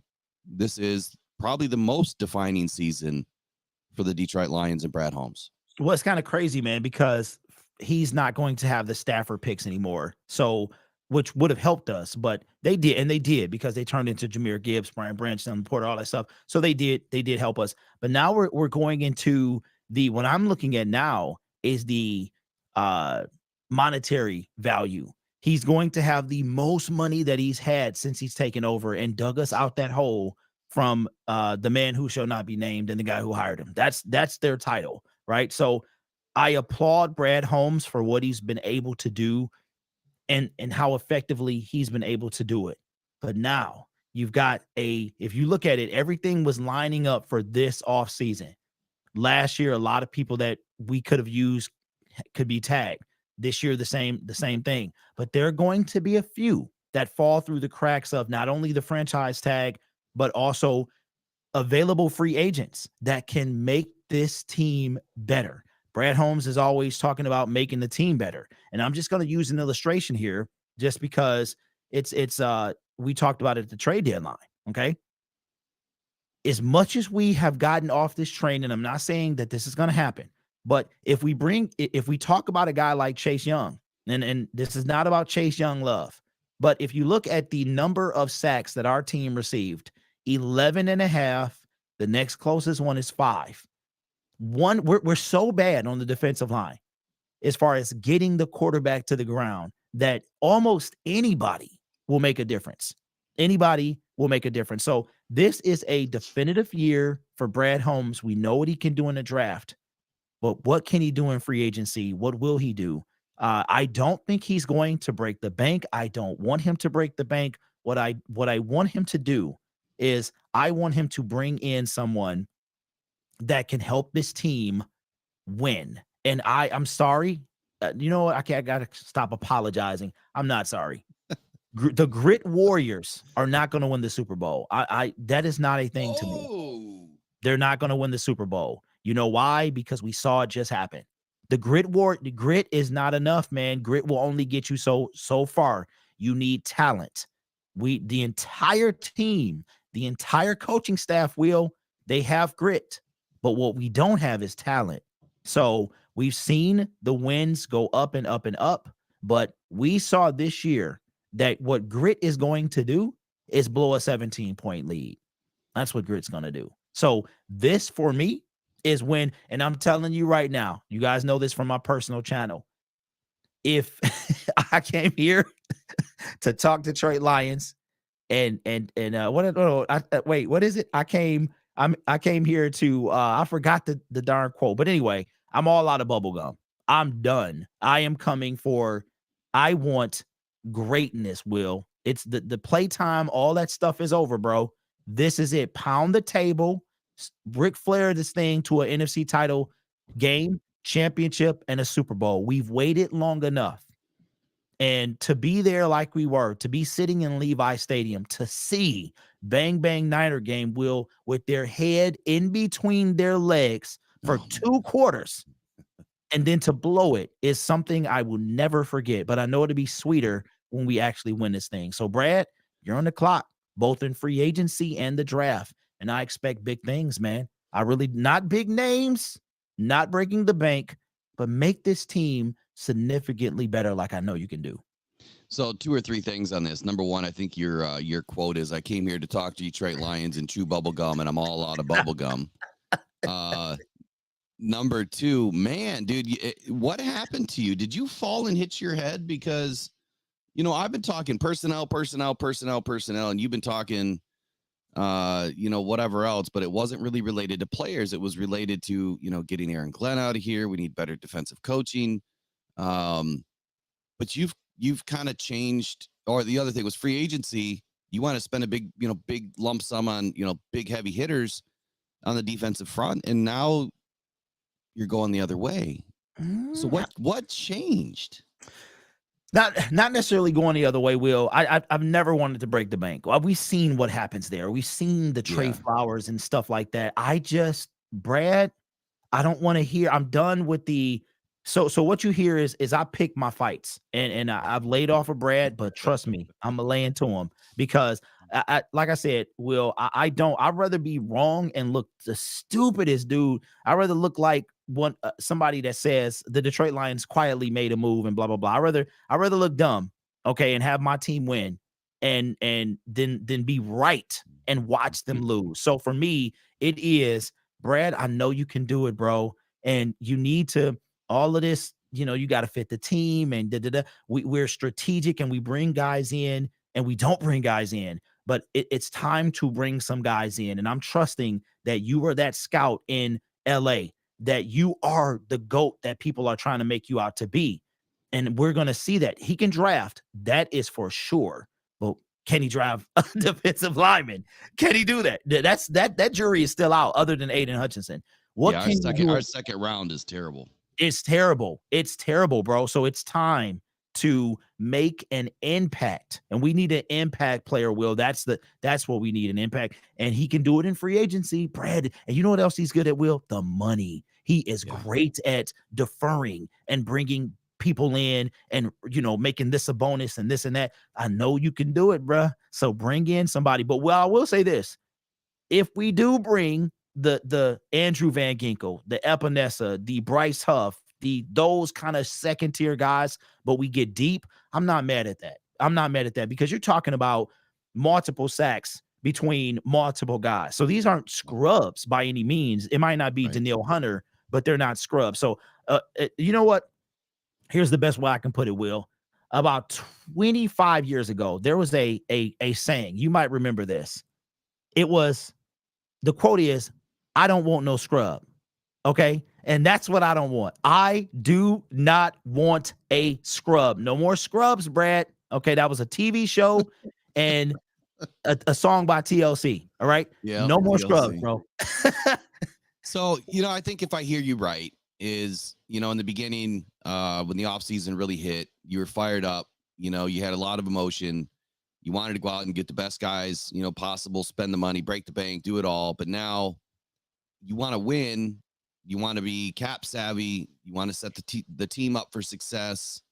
this is probably the most defining season for the Detroit Lions and Brad Holmes. Well, it's kind of crazy, man, because he's not going to have the Stafford picks anymore. So, which would have helped us, but they did because they turned into Jahmyr Gibbs, Brian Branch, Porter, all that stuff. So they did help us. But now we're going into what I'm looking at now is the monetary value. He's going to have the most money that he's had since he's taken over and dug us out that hole from the man who shall not be named and the guy who hired him. That's their title, right? So I applaud Brad Holmes for what he's been able to do and how effectively he's been able to do it. But now you've got if you look at it, everything was lining up for this offseason. Last year, a lot of people that we could have used could be tagged. This year, the same thing. But there are going to be a few that fall through the cracks of not only the franchise tag, but also available free agents that can make this team better. Brad Holmes is always talking about making the team better. And I'm just going to use an illustration here just because it's we talked about it at the trade deadline, okay? As much as we have gotten off this train, and I'm not saying that this is going to happen, but if we talk about a guy like Chase Young, and this is not about Chase Young love, but if you look at the number of sacks that our team received, 11.5, the next closest one is 5. We're so bad on the defensive line as far as getting the quarterback to the ground that almost anybody will make a difference. Anybody will make a difference. So this is a definitive year for Brad Holmes. We know what he can do in the draft, but what can he do in free agency? What will he do? I don't think he's going to break the bank. I don't want him to break the bank. What I want him to do is I want him to bring in someone that can help this team win. And I'm sorry. I got to stop apologizing. I'm not sorry. The Grit Warriors are not going to win the Super Bowl. That is not a thing to me. They're not going to win the Super Bowl. You know why? Because we saw it just happen. The grit is not enough, man. Grit will only get you so far. You need talent. The entire team, the entire coaching staff, They have grit, but what we don't have is talent. So we've seen the wins go up and up and up, but we saw this year that what grit is going to do is blow a 17-point lead. That's what grit's going to do. So this for me is when, and I'm telling you right now, you guys know this from my personal channel. If I came here to talk Detroit Lions and what is it? I came here to I forgot the darn quote, but anyway, I'm all out of bubble gum. I'm done. I am coming for, I want greatness, Will. It's the playtime, all that stuff is over, bro. This is it. Pound the table, Ric Flair this thing to an NFC title game, championship, and a Super Bowl. We've waited long enough. And to be there like we were, to be sitting in Levi Stadium, to see Bang Bang Niner game, Will, with their head in between their legs for 2 quarters, and then to blow it is something I will never forget. But I know it'll be sweeter when we actually win this thing. So, Brad, you're on the clock, both in free agency and the draft. And I expect big things, man. I really, not big names, not breaking the bank, but make this team significantly better like I know you can do. So 2 or 3 things on this. Number one, I think your quote is, I came here to talk to Detroit Lions and chew bubble gum, and I'm all out of bubble gum. Number 2, man, dude, what happened to you? Did you fall and hit your head? Because, I've been talking personnel, and you've been talking, whatever else, but it wasn't really related to players. It was related to, getting Aaron Glenn out of here. We need better defensive coaching. But you've kind of changed. Or the other thing was free agency. You want to spend a big lump sum on, big heavy hitters on the defensive front. And now you're going the other way. So what changed? Not necessarily going the other way, Will. I've never wanted to break the bank. We've seen what happens there. We've seen the Trey Flowers and stuff like that. Brad, I don't want to hear. I'm done with the. So what you hear is I pick my fights, and I've laid off of Brad, but trust me, I'm gonna lay into him because I like I said, Will, I'd rather be wrong and look the stupidest dude. I'd rather look like somebody that says the Detroit Lions quietly made a move and blah blah blah. I'd rather look dumb, okay, and have my team win, and then be right and watch them lose. So for me, it is, Brad, I know you can do it, bro, and you need to. All of this, you got to fit the team, and we're strategic, and we bring guys in, and we don't bring guys in. But it's time to bring some guys in, and I'm trusting that you were that scout in LA, that you are the GOAT that people are trying to make you out to be. And we're going to see that. He can draft. That is for sure. But can he draft a defensive lineman? Can he do that? That jury is still out, other than Aiden Hutchinson. Our second round is terrible. It's terrible. It's terrible, bro. So it's time to make an impact, and we need an impact player, Will. That's what we need, an impact, and he can do it in free agency, Brad. And you know what else he's good at, Will? The money. He is great at deferring and bringing people in, and making this a bonus and this and that. I know you can do it, bro. So bring in somebody. But I will say this: if we do bring the Andrew Van Ginkel, the Epinesa, the Bryce Huff, those kind of second tier guys, but we get deep, I'm not mad at that. I'm not mad at that, because you're talking about multiple sacks between multiple guys. So these aren't scrubs by any means. It might not be Danielle Hunter, but they're not scrubs. So you know what? Here's the best way I can put it, Will. About 25 years ago, there was a saying. You might remember this. The quote is, I don't want no scrub. Okay. And that's what I don't want. I do not want a scrub. No more scrubs, Brad. Okay. That was a TV show and a song by TLC. All right. Yeah. No more scrubs, bro. So, I think if I hear you right, is, in the beginning, when the offseason really hit, you were fired up, you had a lot of emotion. You wanted to go out and get the best guys, possible, spend the money, break the bank, do it all. But now you want to win. You want to be cap savvy. You want to set the team up for success.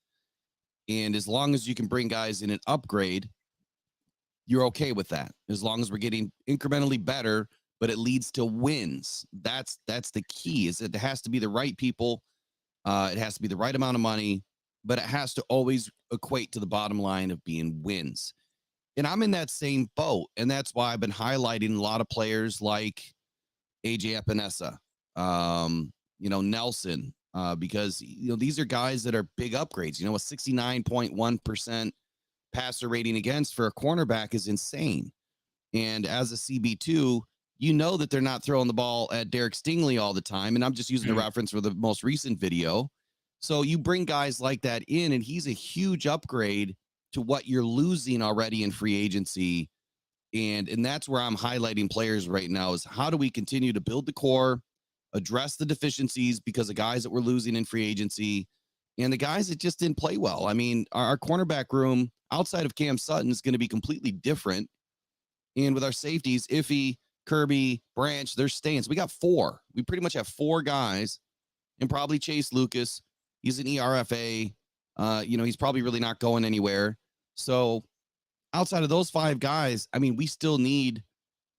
And as long as you can bring guys in and upgrade, you're okay with that. As long as we're getting incrementally better, but it leads to wins. That's the key. Is it has to be the right people. It has to be the right amount of money, but it has to always equate to the bottom line of being wins. And I'm in that same boat. And that's why I've been highlighting a lot of players like AJ Epinesa, Nelson, because, these are guys that are big upgrades. A 69.1% passer rating against for a cornerback is insane. And as a CB2, that they're not throwing the ball at Derek Stingley all the time. And I'm just using the reference for the most recent video. So you bring guys like that in, and he's a huge upgrade to what you're losing already in free agency. And that's where I'm highlighting players right now is how do we continue to build the core, address the deficiencies because of guys that we're losing in free agency and the guys that just didn't play well. I mean, our cornerback room outside of Cam Sutton is going to be completely different. And with our safeties, Iffy, Kirby, Branch, they're staying. So we got 4. We pretty much have 4 guys, and probably Chase Lucas. He's an ERFA. He's probably really not going anywhere. So outside of those 5 guys, I mean, we still need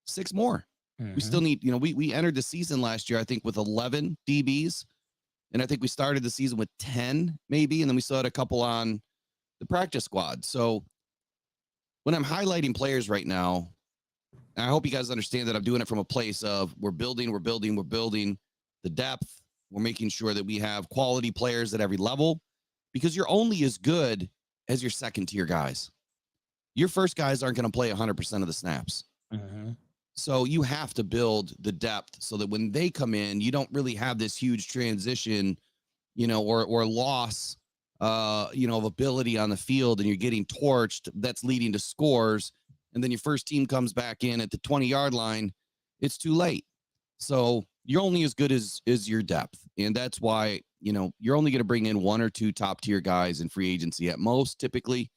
6 more. We still need, we entered the season last year, I think, with 11 DBs. And I think we started the season with 10, maybe. And then we still had a couple on the practice squad. So when I'm highlighting players right now, I hope you guys understand that I'm doing it from a place of we're building the depth. We're making sure that we have quality players at every level because you're only as good as your second tier guys. Your first guys aren't going to play 100% of the snaps. So you have to build the depth so that when they come in, you don't really have this huge transition, or loss, of ability on the field, and you're getting torched. That's leading to scores. And then your first team comes back in at the 20-yard line. It's too late. So you're only as good as your depth. And that's why, you're only going to bring in 1 or 2 top tier guys in free agency at most, typically.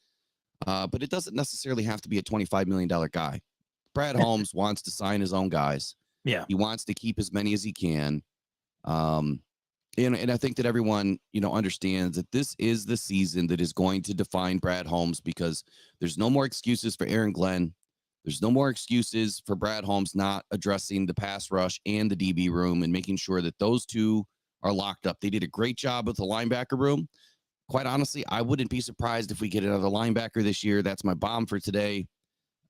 But it doesn't necessarily have to be a $25 million guy. Brad Holmes wants to sign his own guys. Yeah. He wants to keep as many as he can. And I think that everyone, understands that this is the season that is going to define Brad Holmes because there's no more excuses for Aaron Glenn. There's no more excuses for Brad Holmes not addressing the pass rush and the DB room and making sure that those two are locked up. They did a great job with the linebacker room. Quite honestly, I wouldn't be surprised if we get another linebacker this year. That's my bomb for today.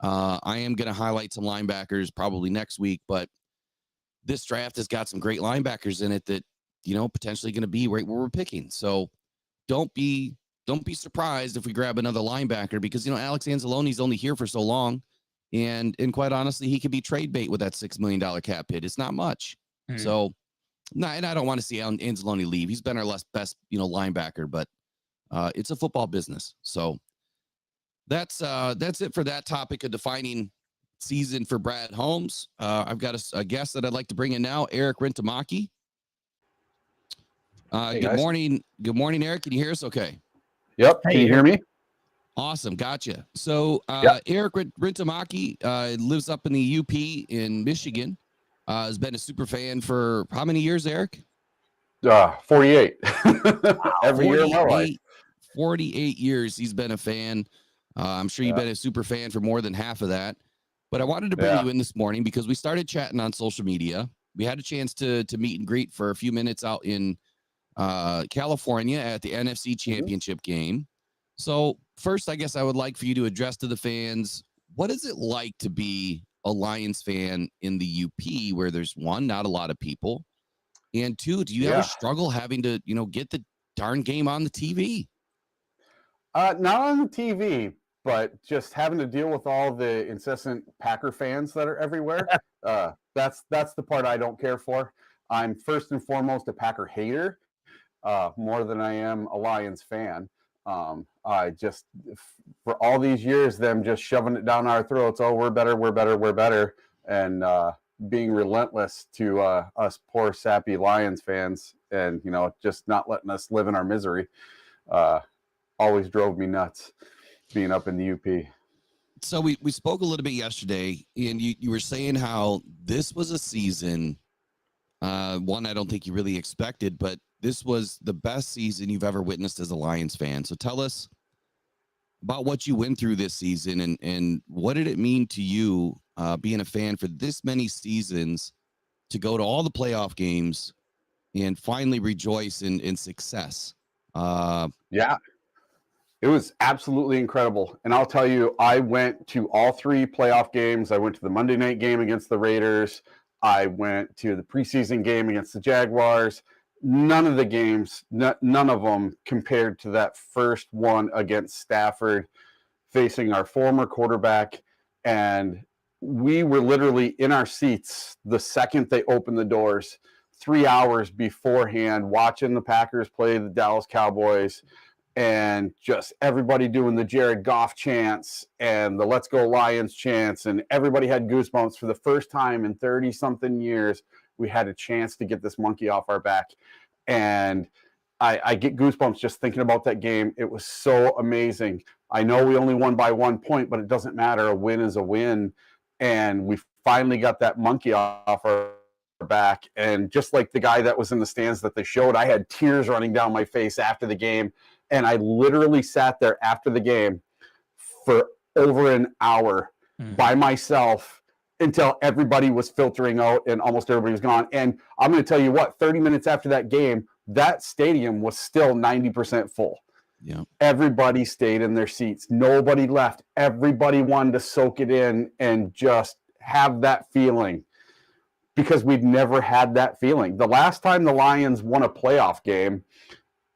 I am going to highlight some linebackers probably next week, but this draft has got some great linebackers in it that, potentially going to be right where we're picking. So don't be surprised if we grab another linebacker because, Alex Anzalone's only here for so long. And quite honestly, he could be trade bait with that $6 million cap hit. It's not much. So, and I don't want to see Anzalone leave. He's been our best, linebacker, but it's a football business. So that's it for that topic of defining season for Brad Holmes. I've got a guest that I'd like to bring in now, Eric Rintamaki. Hey, good guys. morning. Good morning, Eric. Can you hear us okay? Yep. Hey, Can you hear me? Awesome. Gotcha. So Yep. Eric Rintamaki lives up in the UP in Michigan. Has been a super fan for how many years, Eric? 48. Every year of my life. 48 years he's been a fan. I'm sure you've been a super fan for more than half of that. But I wanted to bring you in this morning because we started chatting on social media. We had a chance to meet and greet for a few minutes out in California at the NFC Championship game. So first, I guess I would like for you to address to the fans, what is it like to be a Lions fan in the UP where there's one, not a lot of people, and two, do you ever struggle having to, get the darn game on the TV? Not on the TV, but just having to deal with all the incessant Packer fans that are everywhere. That's the part I don't care for. I'm first and foremost a Packer hater, more than I am a Lions fan. I just, for all these years, them just shoving it down our throats. Oh, we're better. And being relentless to us poor sappy Lions fans and, just not letting us live in our misery. Always drove me nuts being up in the UP. So we spoke a little bit yesterday, and you were saying how this was a season, one I don't think you really expected, but this was the best season you've ever witnessed as a Lions fan. So tell us about what you went through this season and what did it mean to you being a fan for this many seasons, to go to all the playoff games and finally rejoice in success. Yeah, it was absolutely incredible. And I'll tell you, I went to all 3 playoff games. I went to the Monday night game against the Raiders. I went to the preseason game against the Jaguars. None of the games, none of them compared to that first one against Stafford, facing our former quarterback. And we were literally in our seats the second they opened the doors, 3 hours beforehand, watching the Packers play the Dallas Cowboys, and just everybody doing the Jared Goff chants and the Let's Go Lions chants, and everybody had goosebumps. For the first time in 30-something years, we had a chance to get this monkey off our back. And I get goosebumps just thinking about that game. It was so amazing. I know we only won by 1 point, but it doesn't matter. A win is a win. And we finally got that monkey off our back. And just like the guy that was in the stands that they showed, I had tears running down my face after the game. And I literally sat there after the game for over an hour by myself until everybody was filtering out and almost everybody was gone. And I'm going to tell you what, 30 minutes after that game, that stadium was still 90% full. Yeah. Everybody stayed in their seats. Nobody left. Everybody wanted to soak it in and just have that feeling, because we'd never had that feeling. The last time the Lions won a playoff game,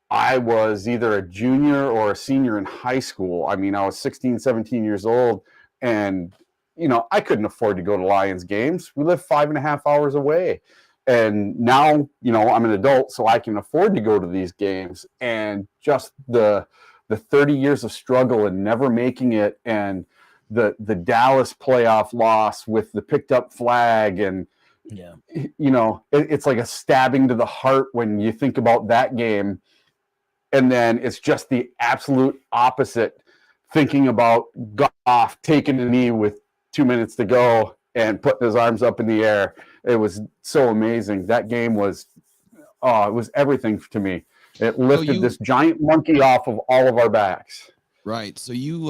I was either a junior or a senior in high school. I mean, I was 16, 17 years old, and, you know, I couldn't afford to go to Lions games. We lived 5.5 hours away. And now, you know, I'm an adult, so I can afford to go to these games. And just the 30 years of struggle and never making it, and the Dallas playoff loss with the picked up flag, and, Yeah. you know, it's like a stabbing to the heart when you think about that game. And then it's just the absolute opposite, thinking about Goff taking a knee with 2 minutes to go and putting his arms up in the air. It was so amazing. That game was, it was everything to me. It lifted this giant monkey off of all of our backs. Right. So you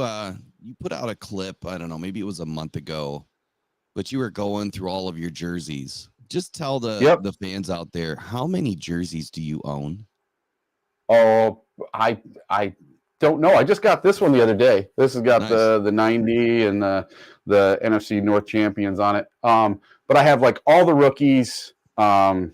put out a clip, I don't know, maybe it was a month ago, but you were going through all of your jerseys. Just tell the fans out there, how many jerseys do you own? Oh, I don't know. I just got this one the other day. This has got the 90 and the NFC North champions on it. But I have like all the rookies, a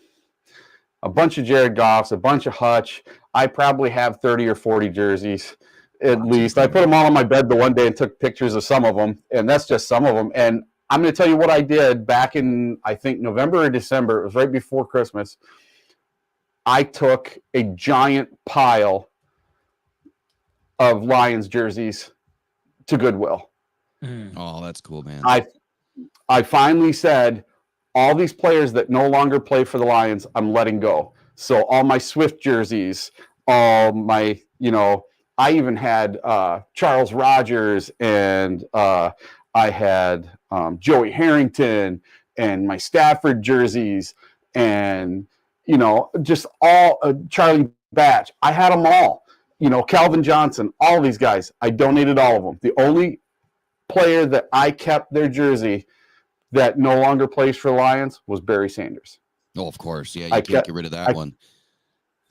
bunch of Jared Goffs, a bunch of Hutch. I probably have 30 or 40 jerseys at least. I put them all on my bed the one day and took pictures of some of them, and that's just some of them. And I'm going to tell you what I did back in, I think, November or December. It was right before Christmas. I took a giant pile of Lions jerseys to Goodwill. Oh, that's cool, man. I finally said, all these players that no longer play for the Lions, I'm letting go. So all my Swift jerseys, all my, you know, I even had Charles Rogers, and I had Joey Harrington, and my Stafford jerseys, and, you know, just all Charlie Batch. I had them all. You know, Calvin Johnson, all these guys. I donated all of them. The only player that I kept their jersey that no longer plays for Lions was Barry Sanders. Oh, of course. Yeah, you can't get rid of that one.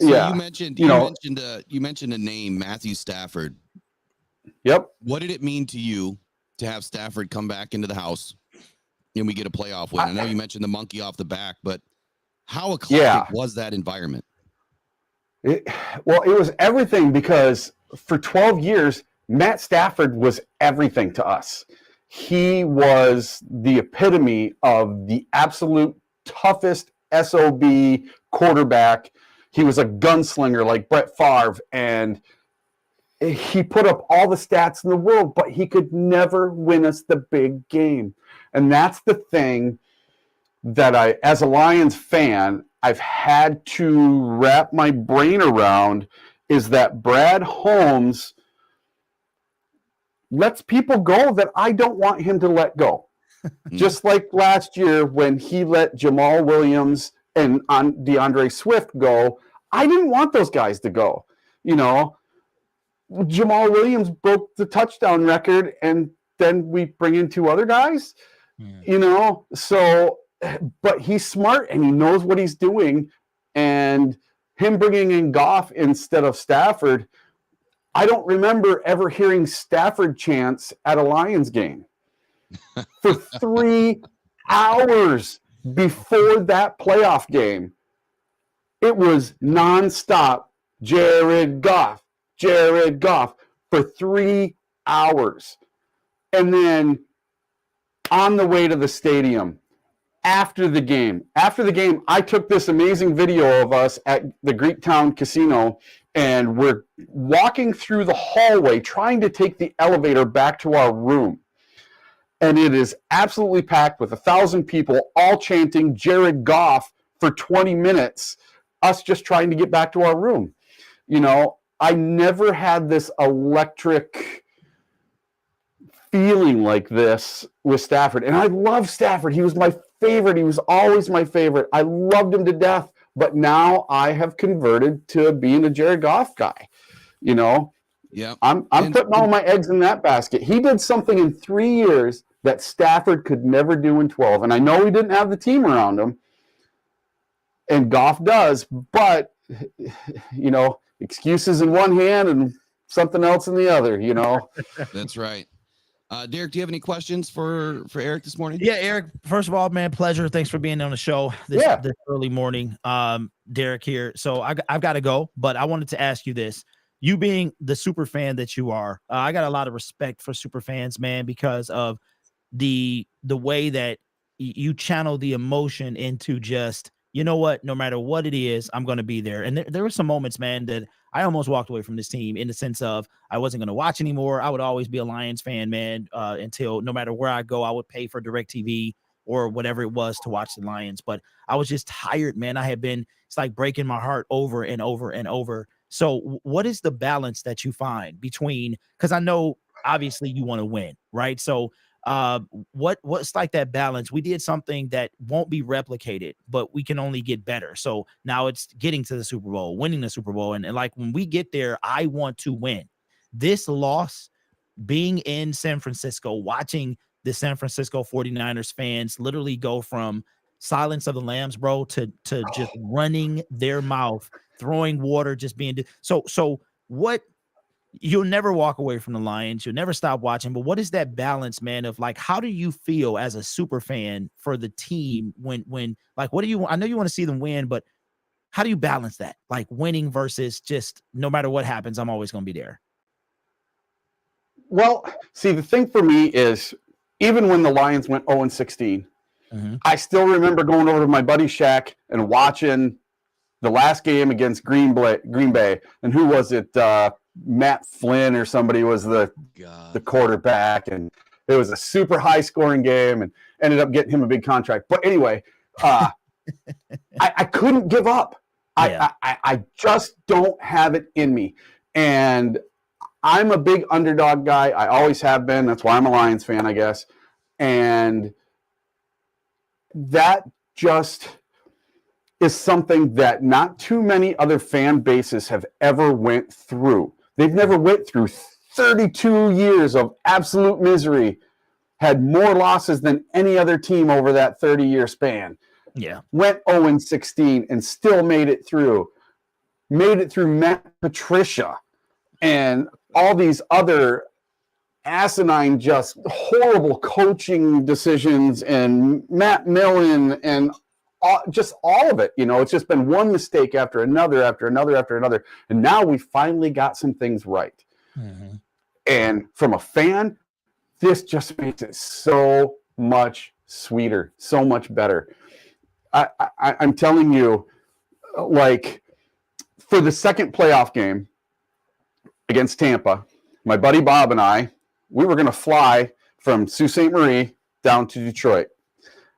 So yeah. You mentioned a name, Matthew Stafford. Yep. What did it mean to you to have Stafford come back into the house and we get a playoff win? I know you mentioned the monkey off the back, but how eclectic was that environment? It was everything, because for 12 years, Matt Stafford was everything to us. He was the epitome of the absolute toughest SOB quarterback. He was a gunslinger like Brett Favre, and he put up all the stats in the world, but he could never win us the big game. And that's the thing that I, as a Lions fan, I've had to wrap my brain around, is that Brad Holmes lets people go that I don't want him to let go. Just like last year when he let Jamal Williams and DeAndre Swift go, I didn't want those guys to go. You know, Jamal Williams broke the touchdown record, and then we bring in 2 other guys. You know, so, but he's smart and he knows what he's doing. And him bringing in Goff instead of Stafford, I don't remember ever hearing Stafford chants at a Lions game for 3 hours before that playoff game. It was nonstop. Jared Goff for 3 hours. And then on the way to the stadium, after the game, I took this amazing video of us at the Greektown Casino, and we're walking through the hallway trying to take the elevator back to our room. And it is absolutely packed with 1,000 people all chanting Jared Goff for 20 minutes, us just trying to get back to our room. You know, I never had this electric feeling like this with Stafford. And I love Stafford. He was my favorite. He was always my favorite. I loved him to death. But now I have converted to being a Jared Goff guy. You know, I'm putting all my eggs in that basket. He did something in 3 years that Stafford could never do in 12. And I know he didn't have the team around him. And Goff does. But, you know, excuses in one hand and something else in the other, you know. That's right. Derek, do you have any questions for Eric this morning? Yeah, Eric, first of all, man, pleasure. Thanks for being on the show this early morning. Derek here. So I've got to go, but I wanted to ask you this. You being the super fan that you are, I got a lot of respect for super fans, man, because of the way that you channel the emotion into just, you know what, no matter what it is, I'm going to be there. And there were some moments, man, that I almost walked away from this team in the sense of I wasn't going to watch anymore. I would always be a Lions fan, man, until no matter where I go, I would pay for DirecTV or whatever it was to watch the Lions. But I was just tired, man. It's like breaking my heart over and over and over. So what is the balance that you find between, because I know obviously you want to win, right? So what's like that balance? We did something that won't be replicated, but we can only get better. So now it's getting to the Super Bowl, winning the Super Bowl. And like when we get there, I want to win. This loss, being in San Francisco, watching the San Francisco 49ers fans literally go from Silence of the Lambs, bro, to just running their mouth, throwing water, just being so what. You'll never walk away from the Lions. You'll never stop watching. But what is that balance, man, of like, how do you feel as a super fan for the team when like, what do you, I know you want to see them win, but how do you balance that? Like winning versus just no matter what happens, I'm always going to be there. Well, see, the thing for me is even when the Lions went 0-16, I still remember going over to my buddy Shaq and watching the last game against Green Bay. And who was it? Matt Flynn or somebody was the quarterback, and it was a super high scoring game and ended up getting him a big contract. But anyway, I couldn't give up. I just don't have it in me. And I'm a big underdog guy. I always have been. That's why I'm a Lions fan, I guess. And that just is something that not too many other fan bases have ever went through. They've never went through 32 years of absolute misery, had more losses than any other team over that 30-year span. Yeah. Went 0-16 and still made it through. Made it through Matt Patricia and all these other asinine, just horrible coaching decisions and Matt Millen and just all of it. You know, it's just been one mistake after another, after another, after another. And now we finally got some things right. And from a fan, this just makes it so much sweeter, so much better. I'm telling you, like, for the second playoff game against Tampa, my buddy Bob and I, we were going to fly from Sault Ste. Marie down to Detroit.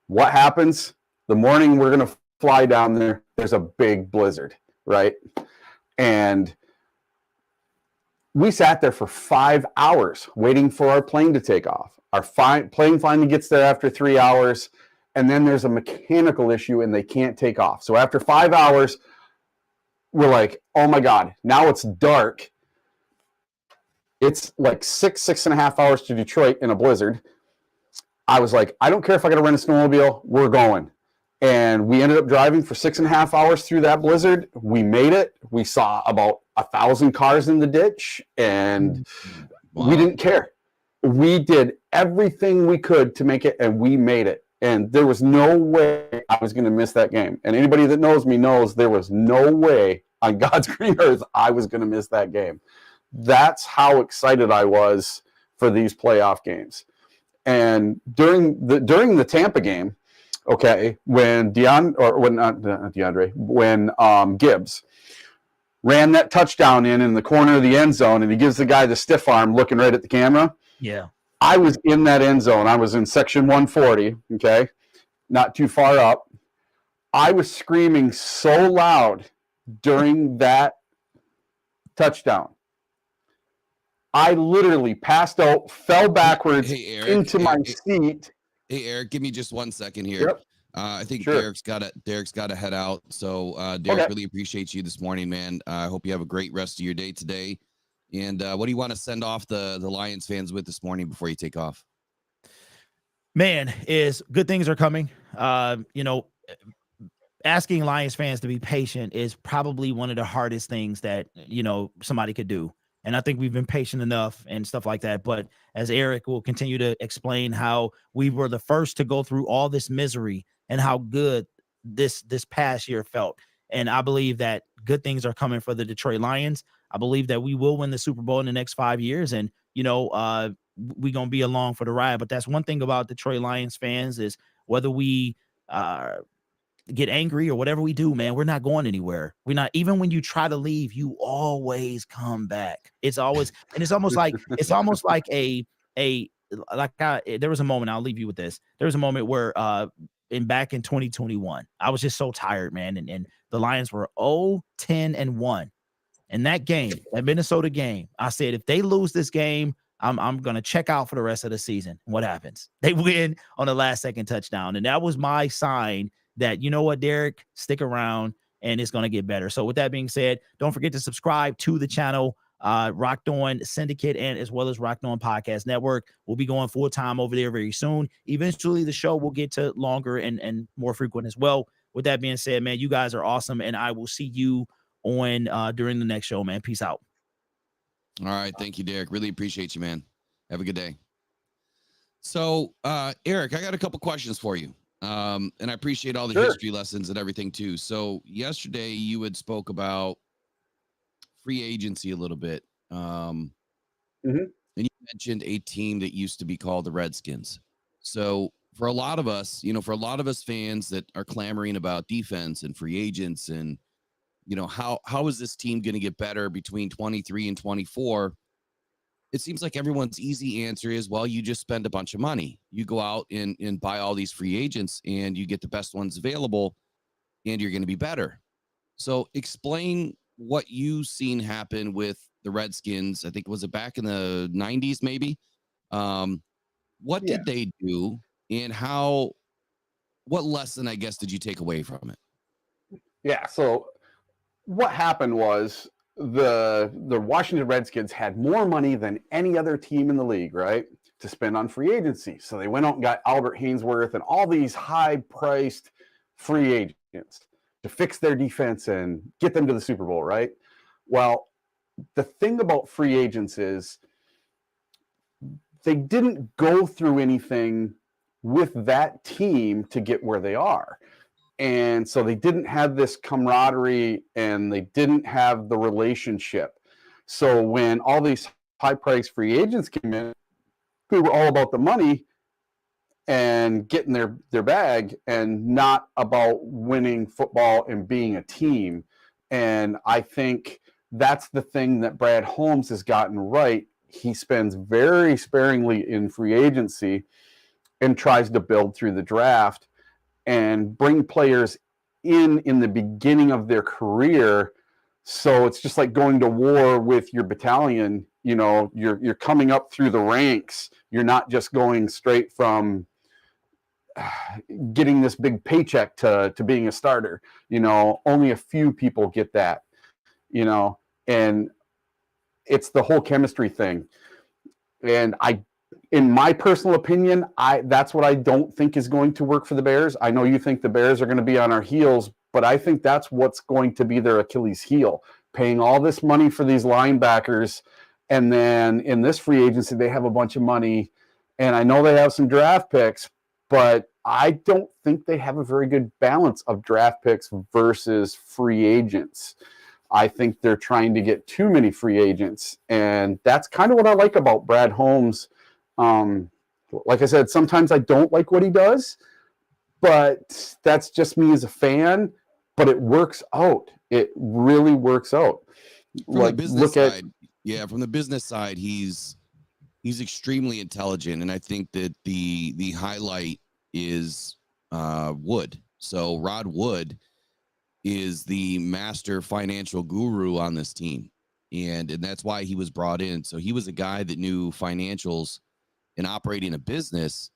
What happens? The morning we're going to fly down there, there's a big blizzard, right? And we sat there for 5 hours waiting for our plane to take off. Our plane finally gets there after 3 hours, and then there's a mechanical issue and they can't take off. So after 5 hours, we're like, oh my God, now it's dark. It's like 6.5 hours to Detroit in a blizzard. I was like, I don't care if I got to rent a snowmobile, we're going. And we ended up driving for 6.5 hours through that blizzard. We made it. We saw about 1,000 cars in the ditch, and we didn't care. We did everything we could to make it, and we made it. And there was no way I was going to miss that game. And anybody that knows me knows there was no way on God's green earth I was going to miss that game. That's how excited I was for these playoff games. And during the Tampa game, okay, when Gibbs ran that touchdown in the corner of the end zone, and he gives the guy the stiff arm looking right at the camera. Yeah. I was in that end zone. I was in section 140, okay, not too far up. I was screaming so loud during that touchdown. I literally passed out, fell backwards into my seat. Hey, Eric, give me just 1 second here. Yep. I think Sure. Derek's got to head out. So, Derek, Okay. really appreciate you this morning, man. I hope you have a great rest of your day today. And what do you want to send off the Lions fans with this morning before you take off? Man, is good things are coming. Asking Lions fans to be patient is probably one of the hardest things that, somebody could do. And I think we've been patient enough and stuff like that. But as Eric will continue to explain how we were the first to go through all this misery and how good this past year felt. And I believe that good things are coming for the Detroit Lions. I believe that we will win the Super Bowl in the next 5 years. And, we're going to be along for the ride. But that's one thing about Detroit Lions fans is whether we get angry or whatever we do, man, we're not going anywhere. We're not, even when you try to leave, you always come back. It's always, and it's almost like there was a moment, I'll leave you with this. There was a moment where back in 2021, I was just so tired, man. And the Lions were 0-10-1. In that game, that Minnesota game, I said, if they lose this game, I'm going to check out for the rest of the season. What happens? They win on the last second touchdown. And that was my sign that, you know what, Derek, stick around and it's going to get better. So with that being said, don't forget to subscribe to the channel, Rocked On Syndicate, and as well as Rocked On Podcast Network. We'll be going full time over there very soon. Eventually the show will get to longer and more frequent as well. With that being said, man, you guys are awesome. And I will see you on during the next show, man. Peace out. All right. Thank you, Derek. Really appreciate you, man. Have a good day. So, Eric, I got a couple questions for you. And I appreciate all the history lessons and everything too. So yesterday you had spoke about free agency a little bit. And you mentioned a team that used to be called the Redskins. So for a lot of us, fans that are clamoring about defense and free agents and, how is this team going to get better between 23 and 24? It seems like everyone's easy answer is, well, you just spend a bunch of money. You go out and buy all these free agents and you get the best ones available and you're going to be better. So explain what you've seen happen with the Redskins. I think, was it back in the 90s, maybe? What did they do and what lesson, I guess, did you take away from it? Yeah. So what happened was, the Washington Redskins had more money than any other team in the league, right, to spend on free agency. So they went out and got Albert Hainsworth and all these high-priced free agents to fix their defense and get them to the Super Bowl, right? Well, the thing about free agents is they didn't go through anything with that team to get where they are. And so they didn't have this camaraderie and they didn't have the relationship. So when all these high-priced free agents came in, they were all about the money and getting their bag and not about winning football and being a team. And I think that's the thing that Brad Holmes has gotten right. He spends very sparingly in free agency and tries to build through the draft and bring players in the beginning of their career. So it's just like going to war with your battalion. You're coming up through the ranks. You're not just going straight from getting this big paycheck to being a starter. Only a few people get that, and it's the whole chemistry thing. And in my personal opinion, that's what I don't think is going to work for the Bears. I know you think the Bears are going to be on our heels, but I think that's what's going to be their Achilles heel, paying all this money for these linebackers. And then in this free agency, they have a bunch of money. And I know they have some draft picks, but I don't think they have a very good balance of draft picks versus free agents. I think they're trying to get too many free agents. And that's kind of what I like about Brad Holmes. Like I said, sometimes I don't like what he does, but that's just me as a fan. But it works out. It really works out. From the business side, from the business side, he's extremely intelligent, and I think that the highlight is Wood. So Rod Wood is the master financial guru on this team, and that's why he was brought in. So he was a guy that knew financials and operating a business,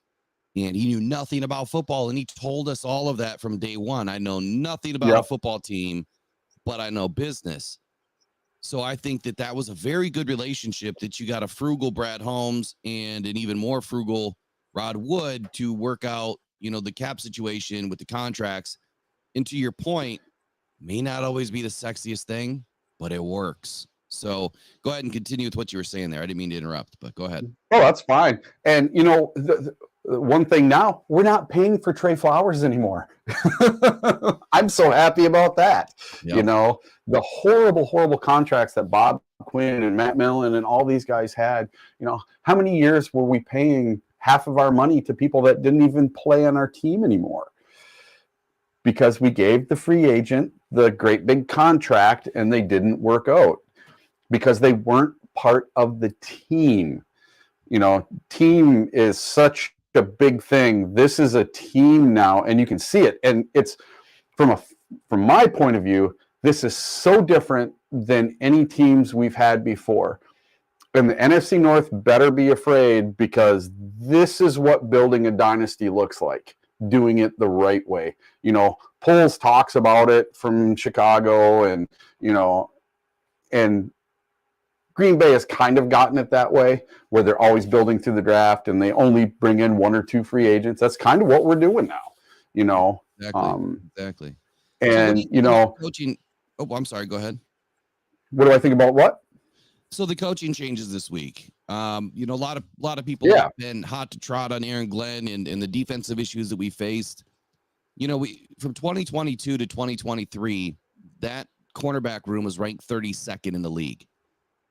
and he knew nothing about football, and he told us all of that from day one. I know nothing about a football team, but I know business. So I think that was a very good relationship, that you got a frugal Brad Holmes and an even more frugal Rod Wood to work out, the cap situation with the contracts. And to your point, may not always be the sexiest thing, but it works. So go ahead and continue with what you were saying there. I didn't mean to interrupt, but go ahead. Oh, that's fine. And, the one thing now, we're not paying for Trey Flowers anymore. I'm so happy about that. Yep. The horrible, horrible contracts that Bob Quinn and Matt Millen and all these guys had, how many years were we paying half of our money to people that didn't even play on our team anymore? Because we gave the free agent the great big contract and they didn't work out because they weren't part of the team. Team is such a big thing. This is a team now, and you can see it. And it's from my point of view, this is so different than any teams we've had before. And the NFC North better be afraid, because this is what building a dynasty looks like, doing it the right way. Poles talks about it from Chicago, and Green Bay has kind of gotten it that way, where they're always building through the draft and they only bring in one or two free agents. That's kind of what we're doing now, Exactly. And, so coaching. Oh, I'm sorry. Go ahead. What do I think about what? So the coaching changes this week. A lot of people have been hot to trot on Aaron Glenn and the defensive issues that we faced. We from 2022 to 2023, that cornerback room was ranked 32nd in the league.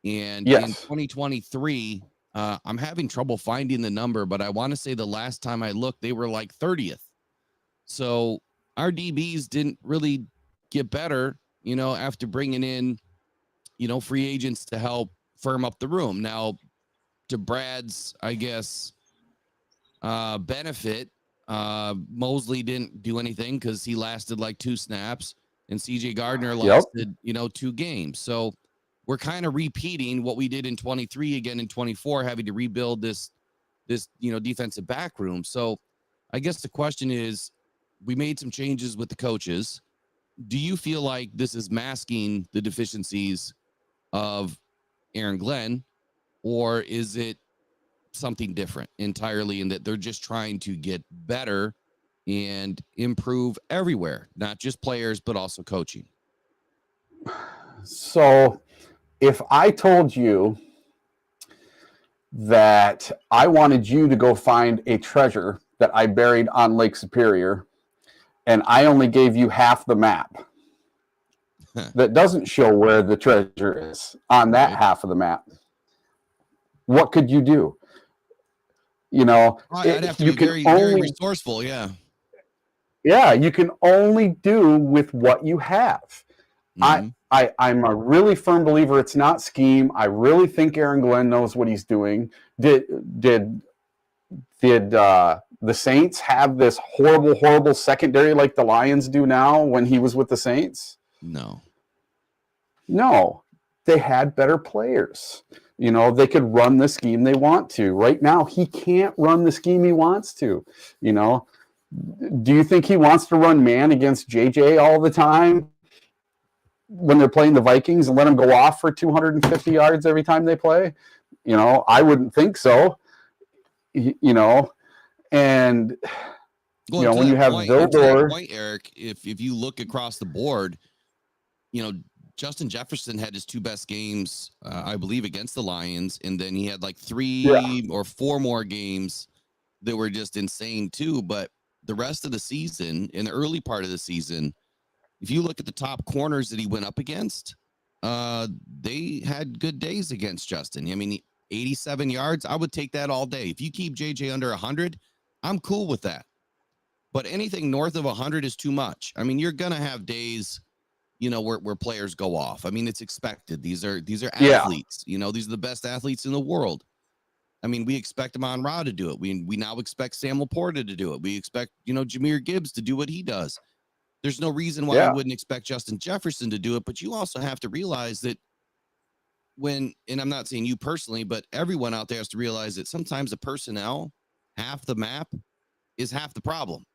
And in 2023, I'm having trouble finding the number, but I want to say the last time I looked, they were like 30th. So our DBs didn't really get better, after bringing in, free agents to help firm up the room. Now, to Brad's, I guess, benefit, Mosley didn't do anything because he lasted like 2 snaps, and CJ Gardner lasted, 2 games. So we're kind of repeating what we did in 23 again in 24, having to rebuild this defensive back room. So I guess the question is, we made some changes with the coaches. Do you feel like this is masking the deficiencies of Aaron Glenn, or is it something different entirely, in that they're just trying to get better and improve everywhere, not just players, but also coaching? So if I told you that I wanted you to go find a treasure that I buried on Lake Superior, and I only gave you half the map that doesn't show where the treasure is on that half of the map, what could you do? I'd have to be very resourceful. Yeah, you can only do with what you have. Mm-hmm. I'm a really firm believer it's not scheme. I really think Aaron Glenn knows what he's doing. Did the Saints have this horrible secondary like the Lions do now when he was with the Saints? No. They had better players. They could run the scheme they want to. Right now, he can't run the scheme he wants to. Do you think he wants to run man against JJ all the time when they're playing the Vikings and let him go off for 250 yards every time they play? I wouldn't think so. you know, and Well, you know, to when you that have point, to that Vildor, point, Eric, if you look across the board, you know, Justin Jefferson had his 2 best games, I believe, against the Lions, and then he had like 3 or 4 more games that were just insane too. But the rest of the season, in the early part of the season, if you look at the top corners that he went up against, they had good days against Justin. I mean, 87 yards, I would take that all day. If you keep JJ under 100, I'm cool with that. But anything north of 100 is too much. I mean, you're gonna have days, you know, where players go off. I mean, it's expected. These are athletes. You know, these are the best athletes in the world. I mean, we expect Amon-Ra to do it. We now expect Sam Laporta to do it. We expect, you know, Jahmyr Gibbs to do what he does. There's no reason why you wouldn't expect Justin Jefferson to do it. But you also have to realize that and I'm not saying you personally, but everyone out there has to realize that sometimes the personnel, half the map, is half the problem.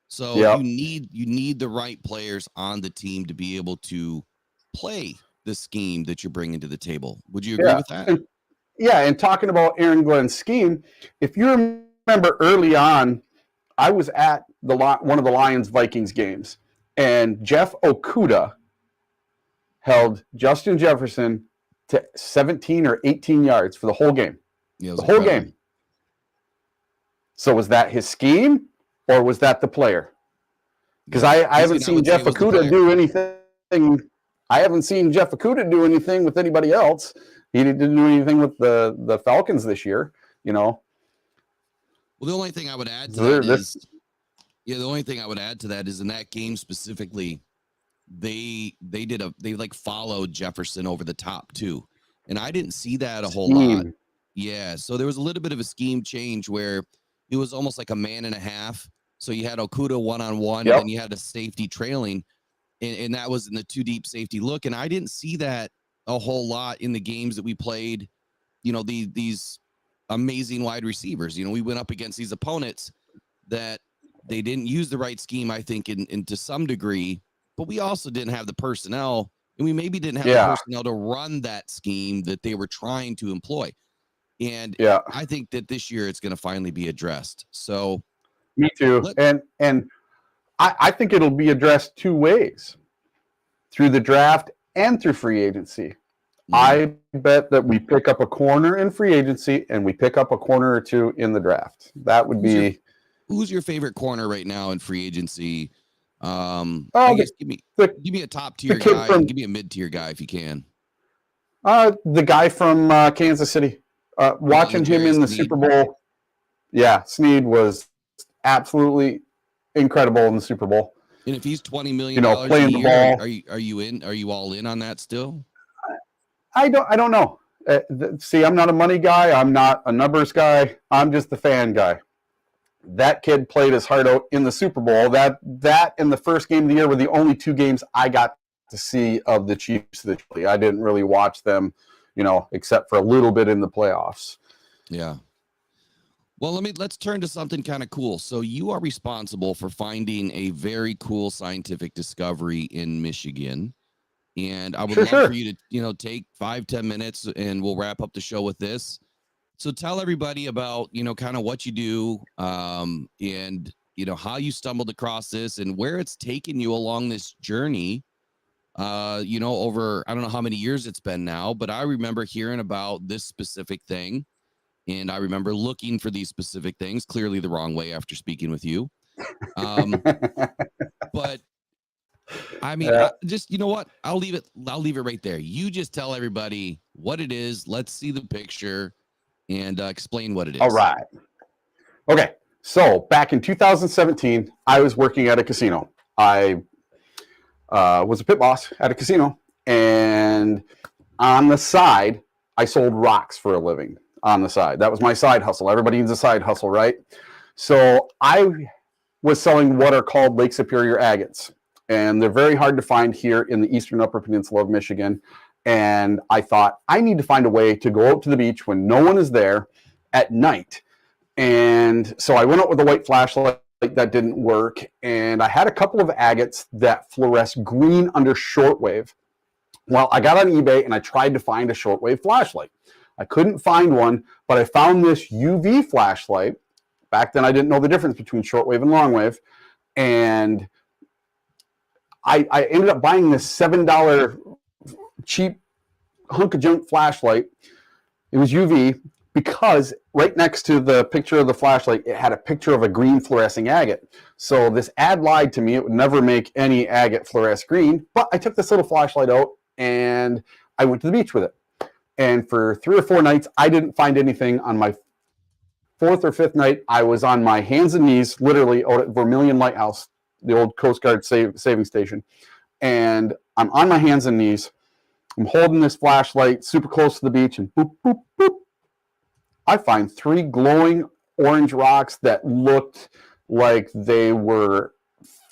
So you need the right players on the team to be able to play the scheme that you're bringing to the table. Would you agree with that? And talking about Aaron Glenn's scheme, if you remember early on, I was at one of the Lions-Vikings games, and Jeff Okudah held Justin Jefferson to 17 or 18 yards for the whole game. Yeah, the whole game. So was that his scheme, or was that the player? Because I haven't seen Jeff Okudah do anything. I haven't seen Jeff Okudah do anything with anybody else. He didn't do anything with the Falcons this year, you know. Well, the only thing I would add to that is, the only thing I would add to that is in that game specifically, they like followed Jefferson over the top too, and I didn't see that a whole lot. Yeah, so there was a little bit of a scheme change where it was almost like a man and a half. So you had Okudah one-on-one, and then you had a safety trailing, and that was in the 2 deep safety look. And I didn't see that a whole lot in the games that we played. You know, these amazing wide receivers. You know, we went up against these opponents that they didn't use the right scheme, I think, in to some degree, but we also didn't have the personnel, and we maybe didn't have the personnel to run that scheme that they were trying to employ. And I think that this year it's going to finally be addressed. So me too. And I think it'll be addressed 2 ways, through the draft and through free agency. I bet that we pick up a corner in free agency and we pick up a corner or 2 in the draft. That would be. Who's your favorite corner right now in free agency? I guess give me a top tier guy. Give me a mid tier guy if you can. The guy from Kansas City. Watching him in the Super Bowl. Yeah, Snead was absolutely incredible in the Super Bowl. And if he's $20 million, playing the ball, are you in? Are you all in on that still? I don't know. See, I'm not a money guy. I'm not a numbers guy. I'm just the fan guy. That kid played his heart out in the Super Bowl. That and the first game of the year were the only 2 games I got to see of the Chiefs. I didn't really watch them, you know, except for a little bit in the playoffs. Yeah. Well, let's turn to something kind of cool. So you are responsible for finding a very cool scientific discovery in Michigan. And I would love for you to, you know, take 5-10 minutes and we'll wrap up the show with this. So tell everybody about, you know, kind of what you do and, you know, how you stumbled across this and where it's taken you along this journey. You know, over, I don't know how many years it's been now, but I remember hearing about this specific thing. And I remember looking for these specific things, clearly the wrong way after speaking with you. But I mean, just, you know what? I'll leave it right there. You just tell everybody what it is. Let's see the picture and explain what it is. All right. Okay. So back in 2017, I was working at a casino. I was a pit boss at a casino, and on the side, I sold rocks for a living. On the side, that was my side hustle. Everybody needs a side hustle, right? So I was selling what are called Lake Superior agates, and they're very hard to find here in the eastern upper peninsula of Michigan. And I thought, I need to find a way to go out to the beach when no one is there at night. And so I went out with a white flashlight. That didn't work. And I had a couple of agates that fluoresce green under shortwave. Well, I got on eBay and I tried to find a shortwave flashlight. I couldn't find one, but I found this UV flashlight. Back then, I didn't know the difference between shortwave and longwave. And I ended up buying this $7 cheap hunk of junk flashlight. It was UV because right next to the picture of the flashlight, it had a picture of a green fluorescing agate. So this ad lied to me. It would never make any agate fluoresce green. But I took this little flashlight out and I went to the beach with it. And for 3 or 4 nights, I didn't find anything. On my 4th or 5th night, I was on my hands and knees, literally out at Vermilion Lighthouse, the old Coast Guard saving station. And I'm on my hands and knees. I'm holding this flashlight super close to the beach, and boop, boop, boop. I find 3 glowing orange rocks that looked like they were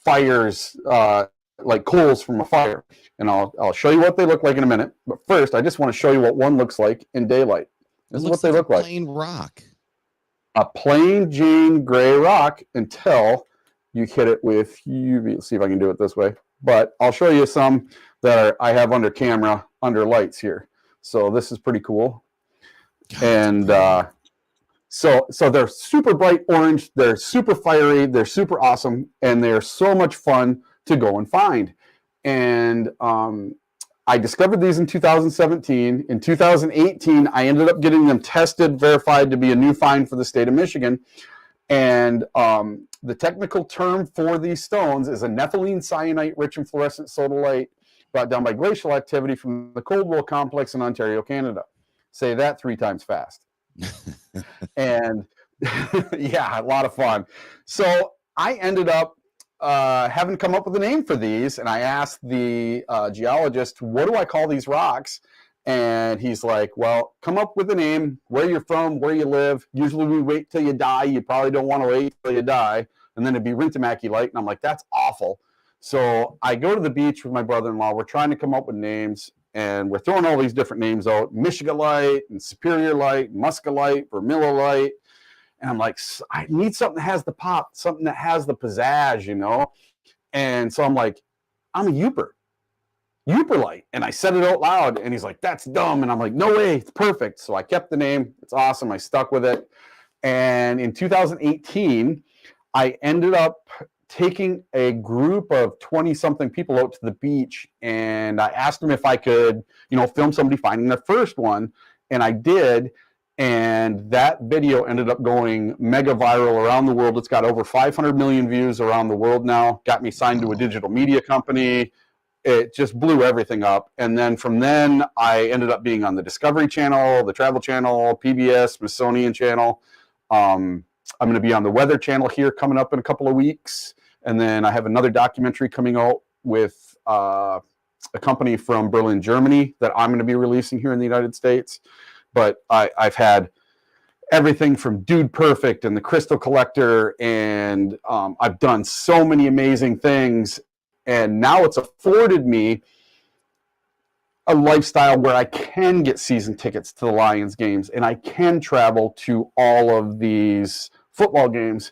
fires, like coals from a fire. And I'll show you what they look like in a minute. But first, I just want to show you what one looks like in daylight. This is what they look like. Plain rock. A plain Jane gray rock until you hit it with UV. Let's see if I can do it this way. But I'll show you some that I have under camera, under lights here. So this is pretty cool. And so they're super bright orange. They're super fiery. They're super awesome. And they're so much fun to go and find. And I discovered these in 2017. In 2018, I ended up getting them tested, verified to be a new find for the state of Michigan. And the technical term for these stones is a nepheline cyanite rich in fluorescent sodalite brought down by glacial activity from the Coldwell Complex in Ontario, Canada. Say that 3 times fast. And yeah, a lot of fun. So I ended up having come up with a name for these, and I asked the geologist, what do I call these rocks? And he's like, well, come up with a name, where you're from, where you live. Usually we wait till you die. You probably don't want to wait till you die. And then it'd be Rintamaki-lite. And I'm like, that's awful. So I go to the beach with my brother-in-law. We're trying to come up with names, and we're throwing all these different names out: Michigalite and Superiorlite, Muscalite, Vermillolite. And I'm like, I need something that has the pop, something that has the pizzazz, you know? And so I'm like, I'm a Uperlite. And I said it out loud, and he's like, that's dumb. And I'm like, no way, it's perfect. So I kept the name. It's awesome. I stuck with it. And in 2018, I ended up taking a group of 20-something people out to the beach, and I asked them if I could, film somebody finding the first one. And I did. And that video ended up going mega viral around the world. It's got over 500 million views around the world now. Got me signed to a digital media company. It just blew everything up. And then from then, I ended up being on the Discovery Channel, the Travel Channel, PBS, Smithsonian Channel. I'm going to be on the Weather Channel here coming up in a couple of weeks. And then I have another documentary coming out with a company from Berlin, Germany, that I'm going to be releasing here in the United States. But I've had everything from Dude Perfect and the Crystal Collector, and I've done so many amazing things. And now it's afforded me a lifestyle where I can get season tickets to the Lions games, and I can travel to all of these football games.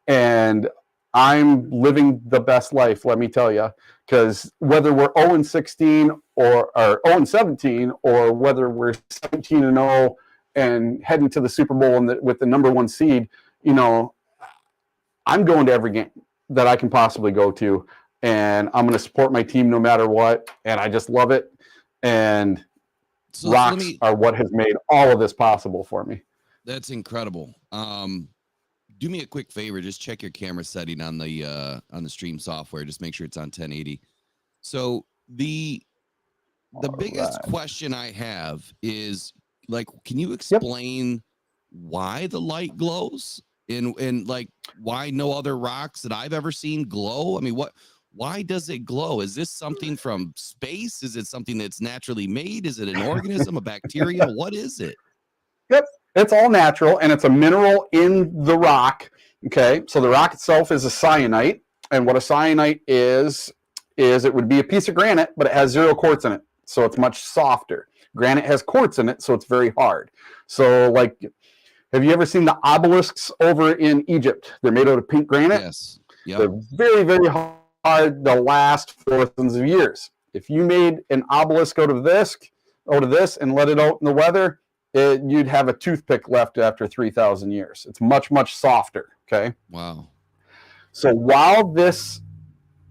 And I'm living the best life, let me tell you, because whether we're 0-16 or 0-17, or whether we're 17-0 and heading to the Super Bowl with the number 1 seed, I'm going to every game that I can possibly go to, and I'm going to support my team no matter what, and I just love it. And so rocks are what has made all of this possible for me. That's incredible. Do me a quick favor, just check your camera setting on the stream software. Just make sure it's on 1080. So the biggest question I have is, like, can you explain why the light glows and like why no other rocks that I've ever seen glow? I mean, why does it glow? Is this something from space? Is it something that's naturally made? Is it an organism, a bacteria? What is it? Yep. It's all natural, and it's a mineral in the rock. Okay, so the rock itself is a syenite, and what a syenite is it would be a piece of granite, but it has 0 quartz in it, so it's much softer. Granite has quartz in it, so it's very hard. So, like, have you ever seen the obelisks over in Egypt? They're made out of pink granite. Yes. Yep. They're very, very hard to last for thousands of years. If you made an obelisk out of this and let it out in the weather, you'd have a toothpick left after 3,000 years. It's much, much softer. Okay. Wow. So while this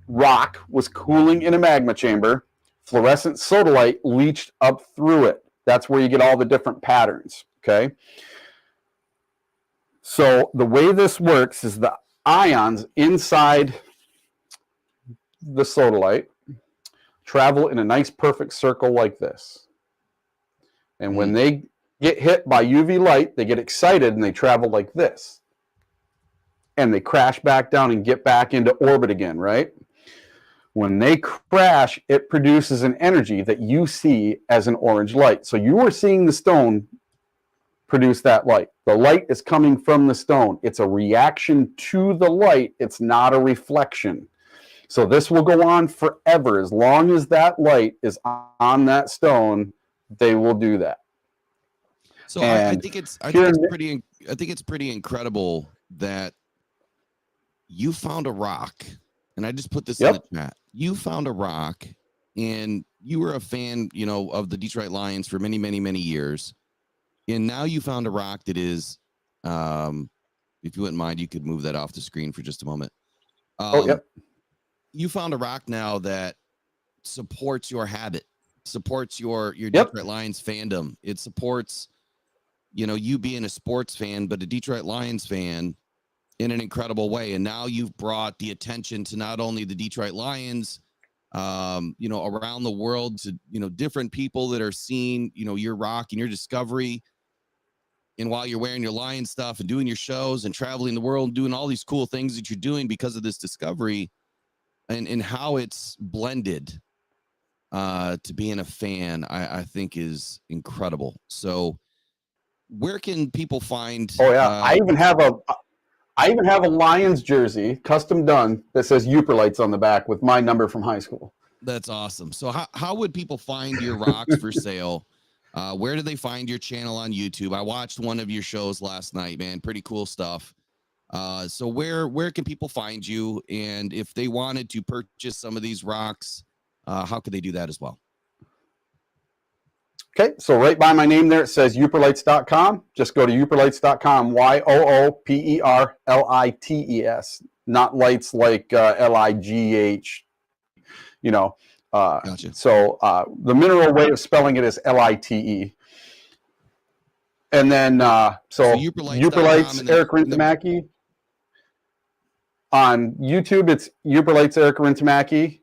rock was cooling in a magma chamber, fluorescent sodalite leached up through it. That's where you get all the different patterns. Okay. So the way this works is the ions inside the sodalite travel in a nice perfect circle like this. And when they get hit by UV light, they get excited and they travel like this. And they crash back down and get back into orbit again, right? When they crash, it produces an energy that you see as an orange light. So you are seeing the stone produce that light. The light is coming from the stone. It's a reaction to the light. It's not a reflection. So this will go on forever. As long as that light is on that stone, they will do that. So I think it's pretty incredible that you found a rock, and I just put this in the chat. You found a rock, and you were a fan, of the Detroit Lions for many, many, many years. And now you found a rock that is, if you wouldn't mind, you could move that off the screen for just a moment. You found a rock now that supports your habit, supports your Detroit Lions fandom. It supports, you being a sports fan, but a Detroit Lions fan in an incredible way. And now you've brought the attention to not only the Detroit Lions, around the world, to, different people that are seeing, your rock and your discovery. And while you're wearing your Lion stuff and doing your shows and traveling the world and doing all these cool things that you're doing because of this discovery, and how it's blended to being a fan, I think is incredible. So where can people find? I even have a Lions jersey, custom done, that says Uperlights on the back with my number from high school. That's awesome. So how would people find your rocks for sale? Where do they find your channel on YouTube? I watched one of your shows last night, man. Pretty cool stuff. So where can people find you? And if they wanted to purchase some of these rocks, how could they do that as well? Okay, so right by my name there, it says Uperlights.com. Just go to Uperlights.com, Yooperlights, not lights like Ligh. Gotcha. So the mineral way of spelling it is Lite. And then, so Uperlights, Eric Rintamaki. On YouTube, it's Uperlights, Eric Rintamaki.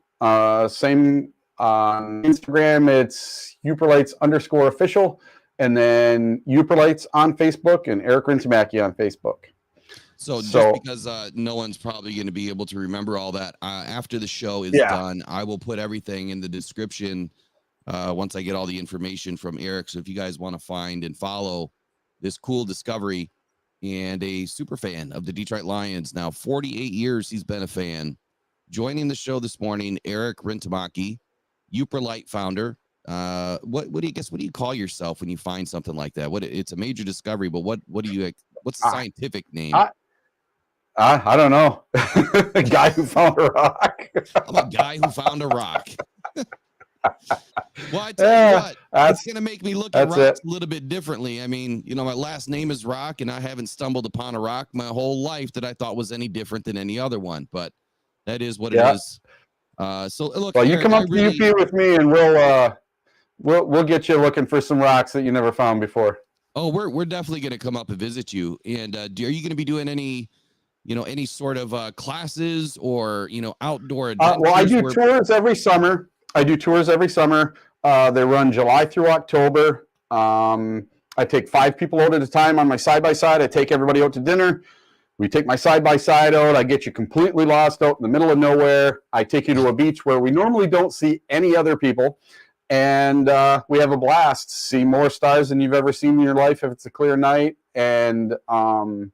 Same on Instagram, it's Uperlights_official. And then Uperlights on Facebook and Eric Rintamaki on Facebook. So just because no one's probably going to be able to remember all that, after the show is done, I will put everything in the description once I get all the information from Eric. So if you guys want to find and follow this cool discovery, and a super fan of the Detroit Lions, now 48 years he's been a fan, joining the show this morning, Eric Rintamaki, Uperlight founder. What do you call yourself when you find something like that? It's a major discovery, but what's the scientific name? I don't know. A guy who found a rock. I'm a guy who found a rock. Well, I tell you what, it's going to make me look at rocks a little bit differently. I mean, my last name is Rock, and I haven't stumbled upon a rock my whole life that I thought was any different than any other one, but that is what it is. So look, well, Eric, you come up to UP with me, and we'll get you looking for some rocks that you never found before. Oh, we're definitely going to come up and visit you. And are you going to be doing any sort of classes or outdoor adventures? Well, I do tours every summer. They run July through October. I take 5 people out at a time on my side-by-side. I take everybody out to dinner. We take my side-by-side out. I get you completely lost out in the middle of nowhere. I take you to a beach where we normally don't see any other people. And we have a blast. See more stars than you've ever seen in your life if it's a clear night. And the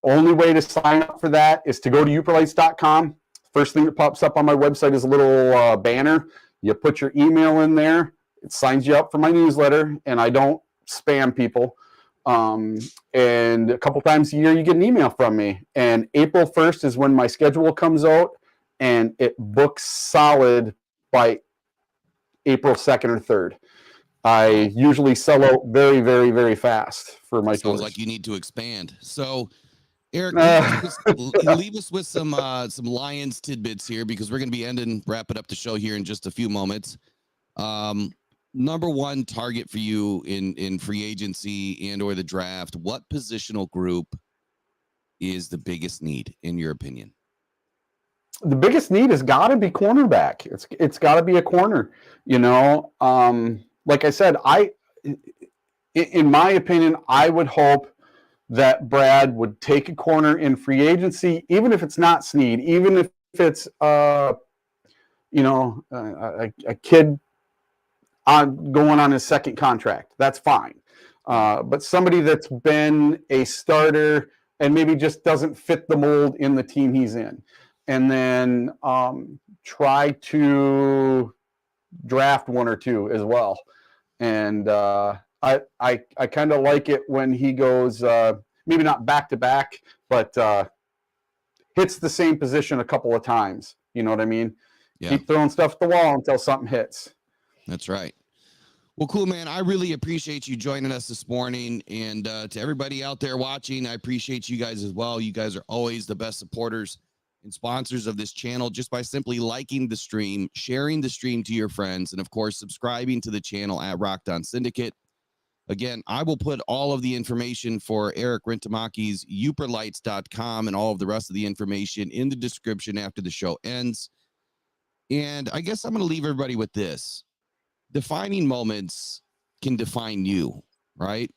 only way to sign up for that is to go to Uperlights.com. First thing that pops up on my website is a little banner. You put your email in there. It signs you up for my newsletter, and I don't spam people. And a couple times a year, you get an email from me. And April 1st is when my schedule comes out, and it books solid by April 2nd or 3rd. I usually sell out very, very, very fast for my Sounds tours. like you need to expand. So, Eric, leave us with some Lions tidbits here, because we're going to be wrapping up the show here in just a few moments. Number one target for you in free agency and or the draft, what positional group is the biggest need in your opinion? The biggest need has got to be cornerback. It's got to be a corner. You know, like I said, in my opinion, I would hope that Brad would take a corner in free agency, even if it's not Snead, even if it's a kid going on his second contract. That's fine. But somebody that's been a starter and maybe just doesn't fit the mold in the team he's in. And then try to draft one or two as well. And I kind of like it when he goes, maybe not back to back, but hits the same position a couple of times. You know what I mean? Yeah. Keep throwing stuff at the wall until something hits. That's right. Well, cool, man. I really appreciate you joining us this morning. And to everybody out there watching, I appreciate you guys as well. You guys are always the best supporters and sponsors of this channel, just by simply liking the stream, sharing the stream to your friends, and of course, subscribing to the channel at Rocked On Syndicate. Again, I will put all of the information for Eric Rentamaki's uperlights.com and all of the rest of the information in the description after the show ends. And I guess I'm going to leave everybody with this. Defining moments can define you, right?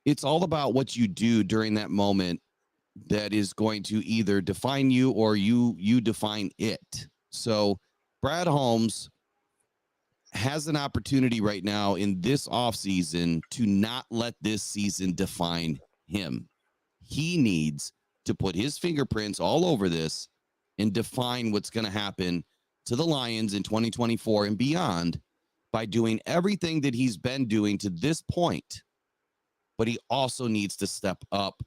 It's all about what you do during that moment that is going to either define you or you define it. So Brad Holmes has an opportunity right now in this offseason to not let this season define him. He needs to put his fingerprints all over this and define what's going to happen to the Lions in 2024 and beyond by doing everything that he's been doing to this point. But he also needs to step up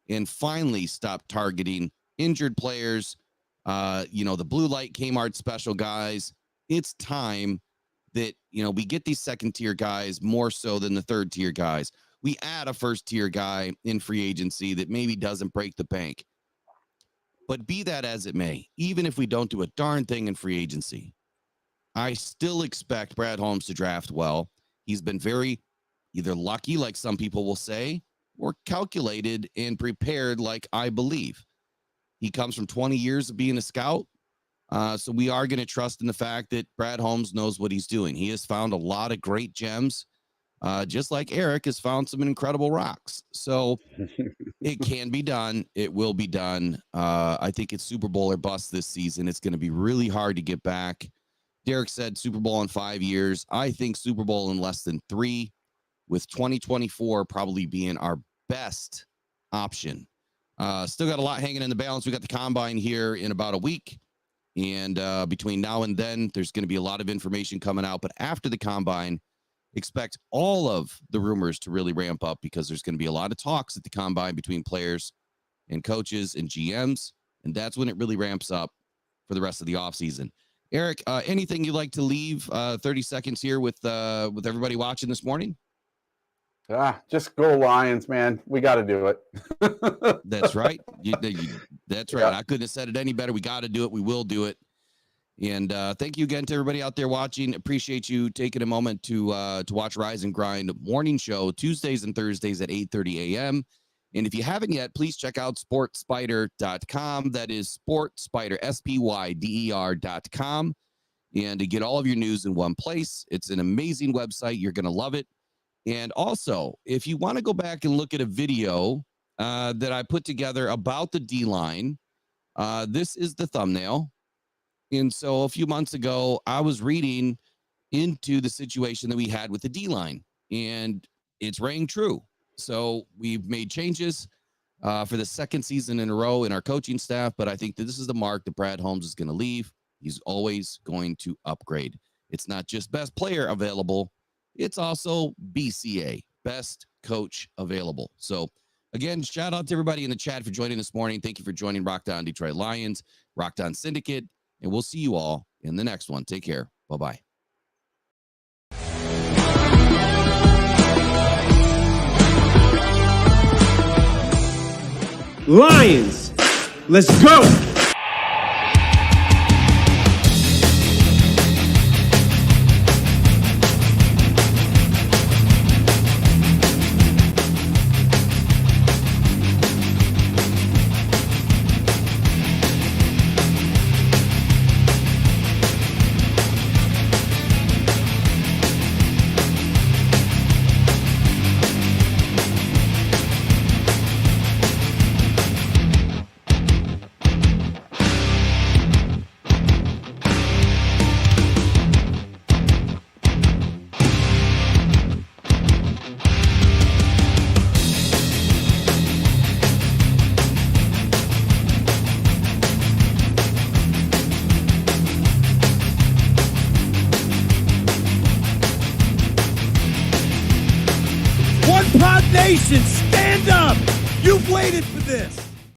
and finally stop targeting injured players, the blue light Kmart special guys. It's time that, we get these second-tier guys more so than the third-tier guys. We add a first-tier guy in free agency that maybe doesn't break the bank. But be that as it may, even if we don't do a darn thing in free agency, I still expect Brad Holmes to draft well. He's been very either lucky, like some people will say, or calculated and prepared, like I believe. He comes from 20 years of being a scout. So we are going to trust in the fact that Brad Holmes knows what he's doing. He has found a lot of great gems, just like Eric has found some incredible rocks. So it can be done. It will be done. I think it's Super Bowl or bust this season. It's going to be really hard to get back. Derek said Super Bowl in 5 years. I think Super Bowl in less than 3, with 2024 probably being our best option. Still got a lot hanging in the balance. We got the combine here in about a week. And between now and then, there's going to be a lot of information coming out. But after the combine, expect all of the rumors to really ramp up, because there's going to be a lot of talks at the combine between players and coaches and GMs. And that's when it really ramps up for the rest of the offseason. Eric, anything you'd like to leave 30 seconds here with everybody watching this morning? Just go Lions, man. We got to do it. That's right. That's right. Yeah. I couldn't have said it any better. We got to do it. We will do it. And thank you again to everybody out there watching. Appreciate you taking a moment to watch Rise and Grind morning show Tuesdays and Thursdays at 8:30 a.m. And if you haven't yet, please check out sportspider.com. That is sportspider, SPYDER.com. And to get all of your news in one place. It's an amazing website. You're going to love it. And also, if you want to go back and look at a video that I put together about the D-line, this is the thumbnail. And so a few months ago, I was reading into the situation that we had with the D-line, and it's rang true. So we've made changes for the second season in a row in our coaching staff, but I think that this is the mark that Brad Holmes is going to leave. He's always going to upgrade. It's not just best player available. It's also BCA, best coach available. So again, shout out to everybody in the chat for joining this morning. Thank you for joining Rocked On Detroit Lions, Rocked On Syndicate, and we'll see you all in the next one. Take care. Bye-bye. Lions, let's go! One Proud Nation, stand up! You've waited for this!